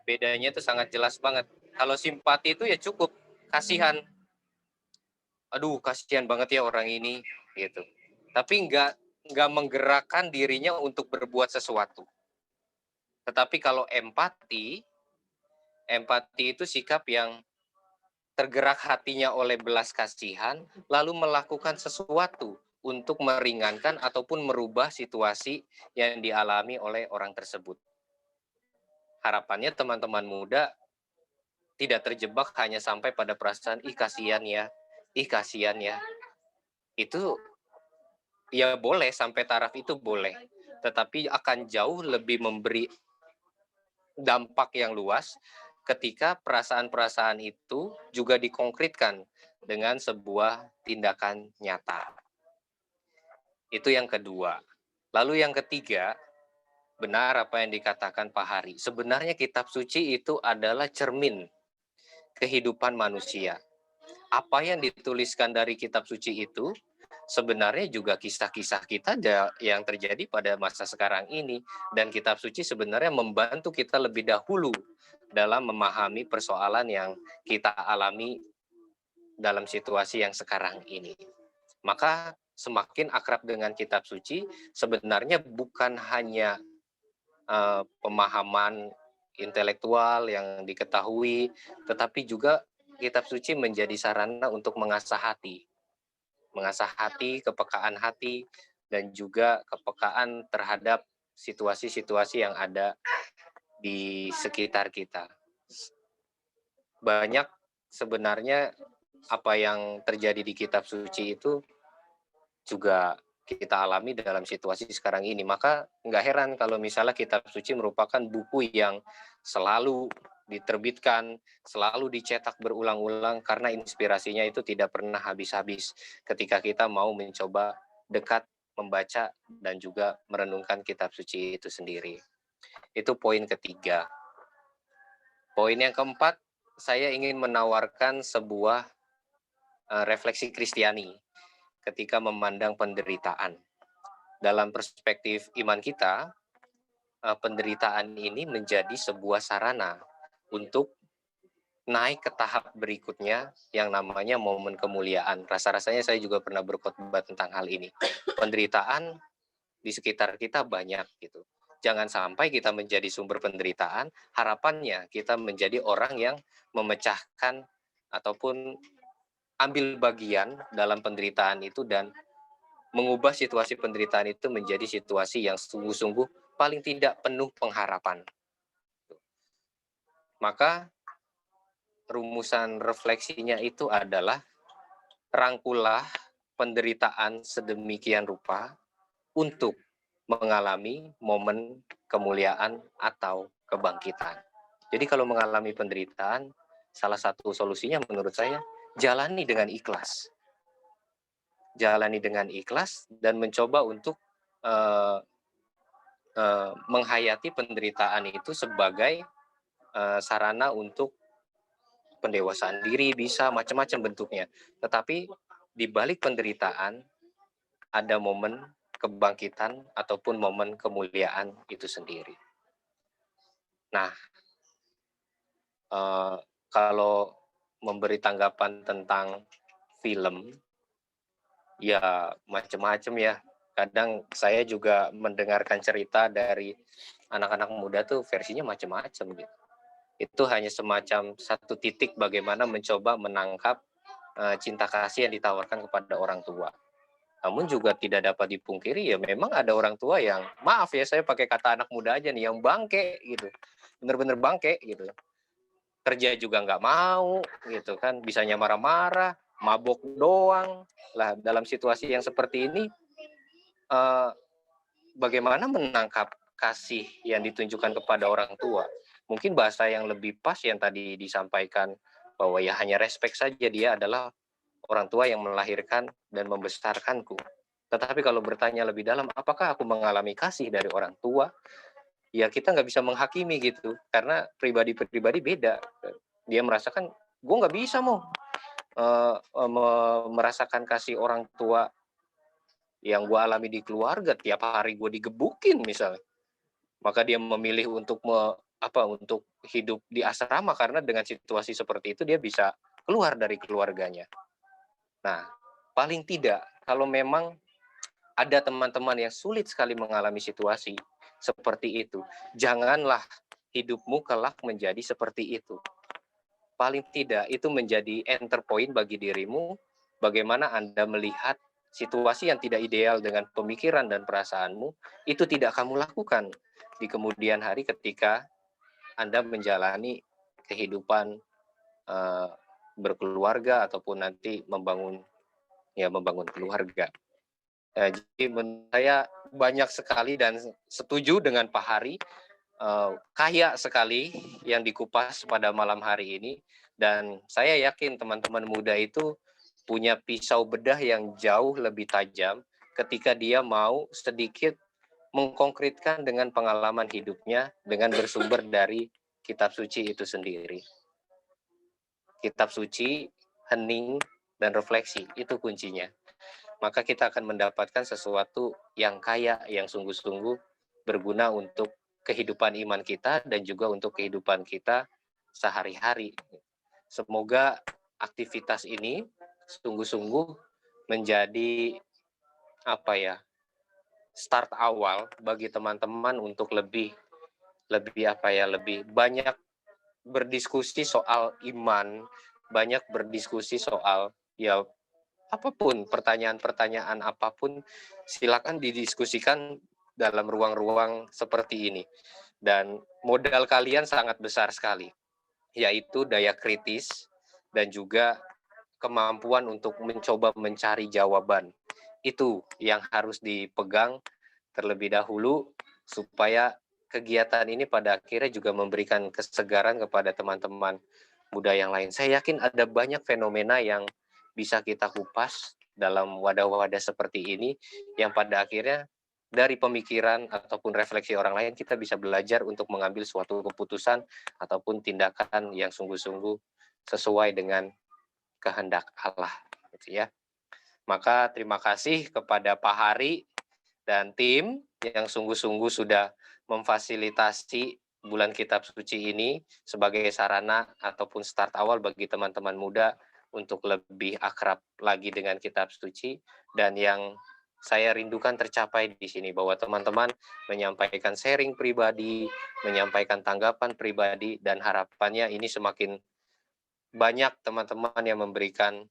Bedanya itu sangat jelas banget. Kalau simpati itu ya cukup kasihan. Aduh, kasihan banget ya orang ini, gitu. Tapi nggak menggerakkan dirinya untuk berbuat sesuatu. Tetapi kalau empati itu sikap yang tergerak hatinya oleh belas kasihan, lalu melakukan sesuatu untuk meringankan ataupun merubah situasi yang dialami oleh orang tersebut. Harapannya teman-teman muda tidak terjebak hanya sampai pada perasaan, ih kasihan ya. Itu ya boleh, sampai taraf itu boleh. Tetapi akan jauh lebih memberi dampak yang luas ketika perasaan-perasaan itu juga dikonkretkan dengan sebuah tindakan nyata. Itu yang kedua. Lalu yang ketiga, benar apa yang dikatakan Pak Hari. Sebenarnya kitab suci itu adalah cermin kehidupan manusia. Apa yang dituliskan dari kitab suci itu sebenarnya juga kisah-kisah kita yang terjadi pada masa sekarang ini. Dan kitab suci sebenarnya membantu kita lebih dahulu dalam memahami persoalan yang kita alami dalam situasi yang sekarang ini. Maka semakin akrab dengan kitab suci, sebenarnya bukan hanya pemahaman intelektual yang diketahui, tetapi juga kitab suci menjadi sarana untuk mengasah hati, kepekaan hati, dan juga kepekaan terhadap situasi-situasi yang ada di sekitar kita. Banyak sebenarnya apa yang terjadi di kitab suci itu juga kita alami dalam situasi sekarang ini. Maka nggak heran kalau misalnya kitab suci merupakan buku yang selalu diterbitkan, selalu dicetak berulang-ulang karena inspirasinya itu tidak pernah habis-habis ketika kita mau mencoba dekat membaca dan juga merenungkan kitab suci itu sendiri. Itu poin ketiga. Poin yang keempat, saya ingin menawarkan sebuah refleksi Kristiani ketika memandang penderitaan. Dalam perspektif iman kita, penderitaan ini menjadi sebuah sarana untuk naik ke tahap berikutnya yang namanya momen kemuliaan. Rasa-rasanya saya juga pernah berkhotbah tentang hal ini. Penderitaan di sekitar kita banyak gitu. Jangan sampai kita menjadi sumber penderitaan, harapannya kita menjadi orang yang memecahkan ataupun ambil bagian dalam penderitaan itu dan mengubah situasi penderitaan itu menjadi situasi yang sungguh-sungguh paling tidak penuh pengharapan. Maka rumusan refleksinya itu adalah rangkulah penderitaan sedemikian rupa untuk mengalami momen kemuliaan atau kebangkitan. Jadi kalau mengalami penderitaan, salah satu solusinya menurut saya, jalani dengan ikhlas. Jalani dengan ikhlas dan mencoba untuk menghayati penderitaan itu sebagai sarana untuk pendewasaan diri, bisa macam-macam bentuknya. Tetapi di balik penderitaan ada momen kebangkitan ataupun momen kemuliaan itu sendiri. Nah, kalau memberi tanggapan tentang film, ya macam-macam ya. Kadang saya juga mendengarkan cerita dari anak-anak muda tuh versinya macam-macam gitu. Itu hanya semacam satu titik bagaimana mencoba menangkap cinta kasih yang ditawarkan kepada orang tua. Namun juga tidak dapat dipungkiri ya memang ada orang tua yang, maaf ya saya pakai kata anak muda aja nih, yang bangke gitu. Bener-bener bangke gitu. Kerja juga nggak mau gitu kan, bisanya marah-marah, mabok doang. Lah dalam situasi yang seperti ini, bagaimana menangkap kasih yang ditunjukkan kepada orang tua? Mungkin bahasa yang lebih pas yang tadi disampaikan bahwa ya hanya respect saja, dia adalah orang tua yang melahirkan dan membesarkanku. Tetapi kalau bertanya lebih dalam, apakah aku mengalami kasih dari orang tua? Ya kita nggak bisa menghakimi gitu, karena pribadi-pribadi beda. Dia merasakan, gue nggak bisa merasakan kasih orang tua yang gue alami di keluarga, tiap hari gue digebukin misalnya. Maka dia memilih untuk untuk hidup di asrama karena dengan situasi seperti itu dia bisa keluar dari keluarganya. Nah, paling tidak kalau memang ada teman-teman yang sulit sekali mengalami situasi seperti itu, janganlah hidupmu kelak menjadi seperti itu. Paling tidak itu menjadi enter point bagi dirimu, bagaimana Anda melihat situasi yang tidak ideal dengan pemikiran dan perasaanmu, itu tidak kamu lakukan di kemudian hari ketika Anda menjalani kehidupan berkeluarga ataupun nanti membangun keluarga. Jadi menurut saya banyak sekali dan setuju dengan Pak Hari, kaya sekali yang dikupas pada malam hari ini, dan saya yakin teman-teman muda itu punya pisau bedah yang jauh lebih tajam ketika dia mau sedikit mengkonkretkan dengan pengalaman hidupnya dengan bersumber dari kitab suci itu sendiri. Kitab suci, hening, dan refleksi, itu kuncinya. Maka kita akan mendapatkan sesuatu yang kaya, yang sungguh-sungguh berguna untuk kehidupan iman kita dan juga untuk kehidupan kita sehari-hari. Semoga aktivitas ini sungguh-sungguh menjadi start awal bagi teman-teman untuk lebih banyak berdiskusi soal iman, banyak berdiskusi soal apapun, pertanyaan-pertanyaan apapun, silakan didiskusikan dalam ruang-ruang seperti ini. Dan modal kalian sangat besar sekali, yaitu daya kritis dan juga kemampuan untuk mencoba mencari jawaban. Itu yang harus dipegang terlebih dahulu supaya kegiatan ini pada akhirnya juga memberikan kesegaran kepada teman-teman muda yang lain. Saya yakin ada banyak fenomena yang bisa kita kupas dalam wadah-wadah seperti ini, yang pada akhirnya dari pemikiran ataupun refleksi orang lain kita bisa belajar untuk mengambil suatu keputusan ataupun tindakan yang sungguh-sungguh sesuai dengan kehendak Allah, gitu ya. Maka terima kasih kepada Pak Hari dan tim yang sungguh-sungguh sudah memfasilitasi bulan kitab suci ini sebagai sarana ataupun start awal bagi teman-teman muda untuk lebih akrab lagi dengan kitab suci, dan yang saya rindukan tercapai di sini bahwa teman-teman menyampaikan sharing pribadi, menyampaikan tanggapan pribadi, dan harapannya ini semakin banyak teman-teman yang memberikan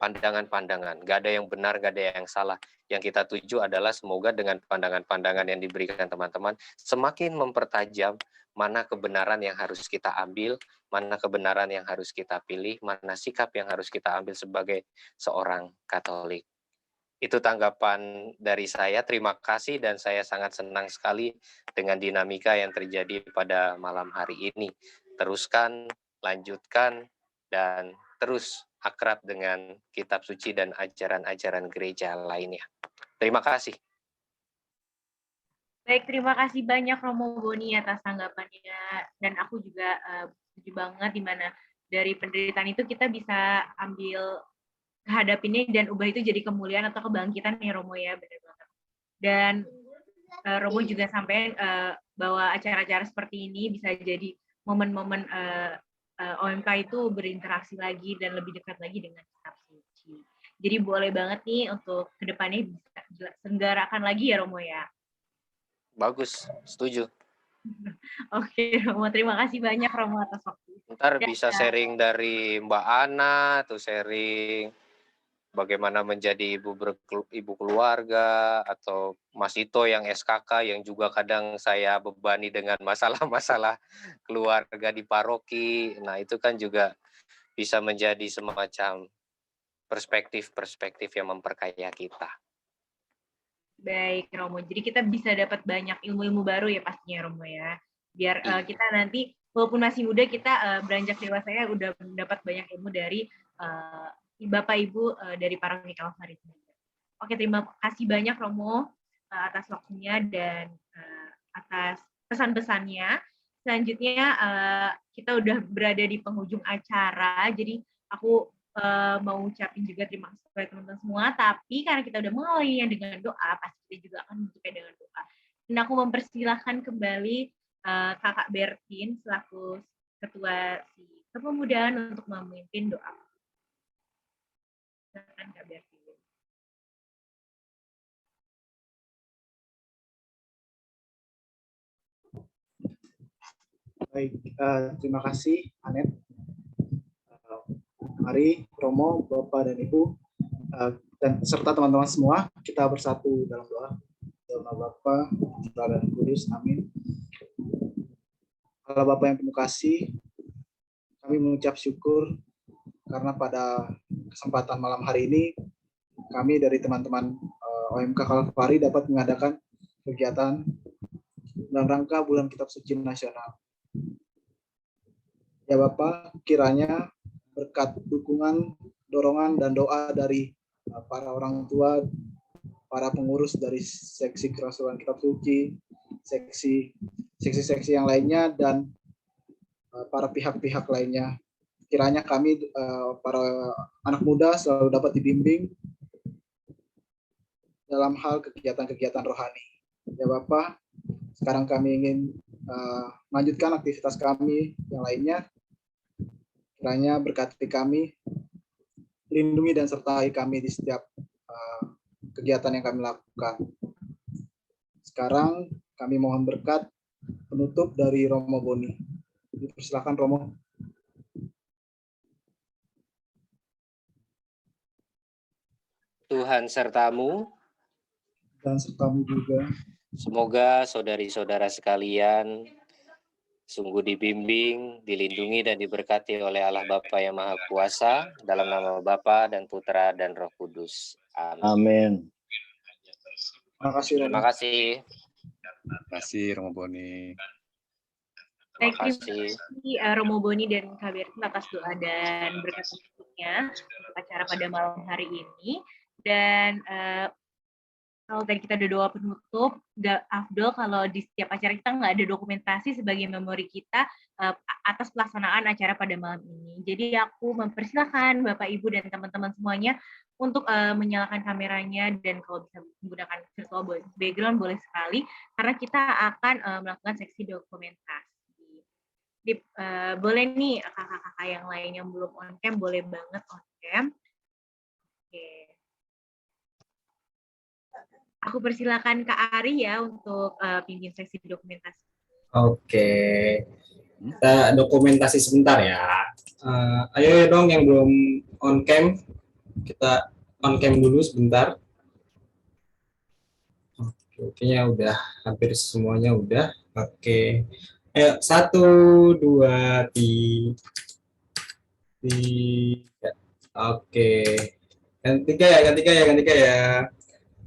pandangan-pandangan. Gak ada yang benar, gak ada yang salah. Yang kita tuju adalah semoga dengan pandangan-pandangan yang diberikan teman-teman semakin mempertajam mana kebenaran yang harus kita ambil, mana kebenaran yang harus kita pilih, mana sikap yang harus kita ambil sebagai seorang Katolik. Itu tanggapan dari saya. Terima kasih, dan saya sangat senang sekali dengan dinamika yang terjadi pada malam hari ini. Teruskan, lanjutkan, dan terus akrab dengan kitab suci dan ajaran-ajaran gereja lainnya. Terima kasih. Baik, terima kasih banyak Romo Boni atas tanggapannya, dan aku juga setuju banget di mana dari penderitaan itu kita bisa ambil hadapinnya dan ubah itu jadi kemuliaan atau kebangkitan ya Romo ya, benar banget. Dan Romo juga sampaikan bahwa acara-acara seperti ini bisa jadi momen-momen OMK itu berinteraksi lagi dan lebih dekat lagi dengan kitab suci. Jadi boleh banget nih untuk kedepannya bisa selenggarakan lagi ya Romo ya. Bagus, setuju. Oke Romo, terima kasih banyak Romo atas waktu. Ntar bisa sharing dari Mbak Ana, atau sharing bagaimana menjadi ibu keluarga, atau Mas Ito yang SKK yang juga kadang saya bebani dengan masalah-masalah keluarga di paroki. Nah, itu kan juga bisa menjadi semacam perspektif-perspektif yang memperkaya kita. Baik Romo, jadi kita bisa dapat banyak ilmu-ilmu baru ya pastinya Romo ya. Biar kita nanti walaupun masih muda, kita beranjak dewasa ya udah mendapat banyak ilmu dari Bapak Ibu dari paroki Kalvari. Oke, terima kasih banyak Romo atas waktunya dan atas pesan-pesannya. Selanjutnya kita udah berada di penghujung acara, jadi aku mau ucapin juga terima kasih kepada teman-teman semua. Tapi karena kita udah mulai dengan doa, pasti kita juga akan menutupnya dengan doa. Dan aku mempersilahkan kembali Kakak Bertin selaku Ketua Kepemudaan untuk memimpin doa. Silakan Kak Bertin. Baik, terima kasih Anet. Mari Romo, Bapak dan Ibu, dan serta teman-teman semua, kita bersatu dalam doa. Dalam nama Bapa, Putra dan Kudus, amin. Allah Bapa yang penuh kasih, kami mengucap syukur karena pada kesempatan malam hari ini kami dari teman-teman OMK Kalvari dapat mengadakan kegiatan dalam rangka Bulan Kitab Suci Nasional. Ya Bapak, kiranya berkat dukungan, dorongan, dan doa dari para orang tua, para pengurus dari seksi kerasulan kitab suci, seksi-seksi yang lainnya, dan para pihak-pihak lainnya. Kiranya kami, para anak muda, selalu dapat dibimbing dalam hal kegiatan-kegiatan rohani. Ya Bapak, sekarang kami ingin melanjutkan aktivitas kami yang lainnya. Kiranya berkati kami, lindungi dan sertai kami di setiap kegiatan yang kami lakukan. Sekarang kami mohon berkat penutup dari Romo Boni. Silakan Romo. Tuhan sertamu. Dan sertamu juga. Semoga saudari-saudara sekalian sungguh dibimbing, dilindungi, dan diberkati oleh Allah Bapa yang Maha Kuasa, dalam nama Bapa dan Putra dan Roh Kudus. Amin. Amin. Terima kasih. Terima kasih. Terima kasih Romo Boni. Baik, terima kasih Romo Boni dan Kak Bertin atas doa dan berkat untuknya untuk acara pada malam hari ini. Dan kalau tadi kita ada doa penutup, nggak afdol kalau di setiap acara kita nggak ada dokumentasi sebagai memori kita atas pelaksanaan acara pada malam ini. Jadi aku mempersilahkan Bapak, Ibu, dan teman-teman semuanya untuk menyalakan kameranya, dan kalau bisa menggunakan virtual background boleh sekali, karena kita akan melakukan seksi dokumentasi. boleh nih kakak-kakak yang lain yang belum on cam, boleh banget on cam. Oke. Aku persilakan Kak Ari ya untuk pimpin sesi dokumentasi. Oke, kita dokumentasi sebentar ya. Ayo dong yang belum on cam, kita on cam dulu sebentar. Oke, kayaknya udah hampir semuanya udah. Oke, ayo 1, 2, 3. Oke, gantiga ya.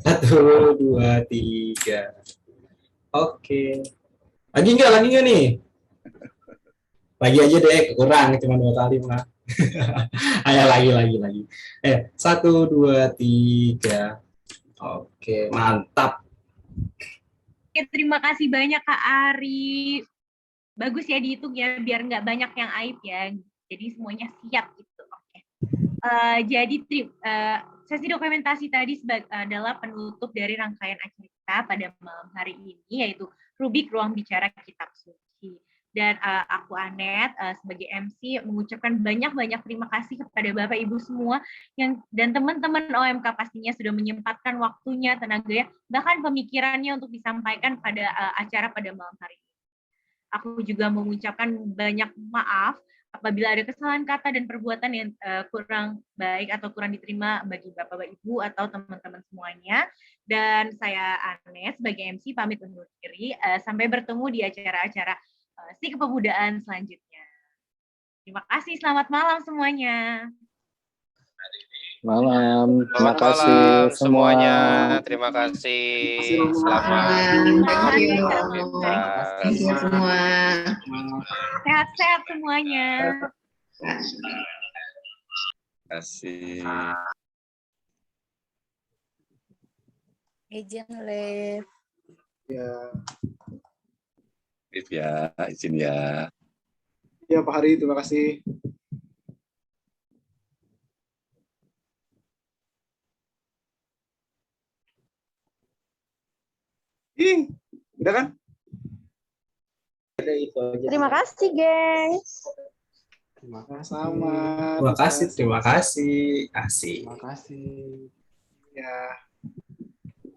1, 2, 3. Oke. Lagi nggak nih? Lagi aja deh, kurang cuma 2 kali mah. Ayo lagi. 1, 2, 3. Oke, mantap. Oke, terima kasih banyak Kak Ari. Bagus ya dihitung ya, biar nggak banyak yang aib ya. Jadi semuanya siap gitu. Oke. Jadi sesi dokumentasi tadi adalah penutup dari rangkaian acara kita pada malam hari ini, yaitu Rubik Ruang Bicara Kitab Suci. Dan aku Anet sebagai MC mengucapkan banyak terima kasih kepada Bapak Ibu semua dan teman-teman OMK pastinya sudah menyempatkan waktunya, tenaganya, bahkan pemikirannya untuk disampaikan pada acara pada malam hari ini. Aku juga mengucapkan banyak maaf apabila ada kesalahan kata dan perbuatan yang kurang baik atau kurang diterima bagi Bapak Ibu atau teman-teman semuanya. Dan saya Anet sebagai MC pamit undur diri. Sampai bertemu di acara-acara Si Kepemudaan selanjutnya. Terima kasih, selamat malam semuanya. Malam, terima kasih semuanya. Terima kasih. Selamat. Semua. Sehat-sehat semuanya. Terima kasih. Izin live. Ya. Live ya, izin ya. Ya Pak Hari, terima kasih. Udah kan? Terima kasih, gengs. Terima kasih. Sama. Terima kasih. Terima kasih. Ya.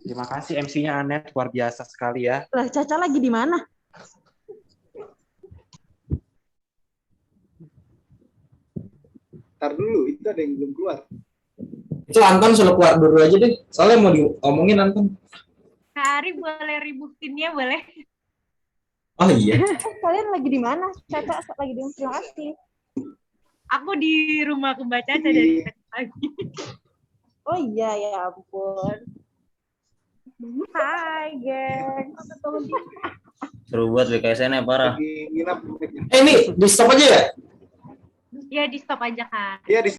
Terima kasih MC-nya Anet, luar biasa sekali ya. Lah, Caca lagi di mana? Ntar dulu, itu ada yang belum keluar. Itu Anton suruh keluar dulu aja deh. Soalnya mau diomongin Anton. Kak Ari boleh ributinnya, boleh? Oh iya. Kalian lagi di mana? Caca lagi di terima kasih. Aku di rumah Mbak Caca dari pagi. Oh iya, ya ampun. Hai, gengs. Seru buat BKSN ya, parah. Ini di stop aja ya? Ya, di stop aja, Kak. Iya, di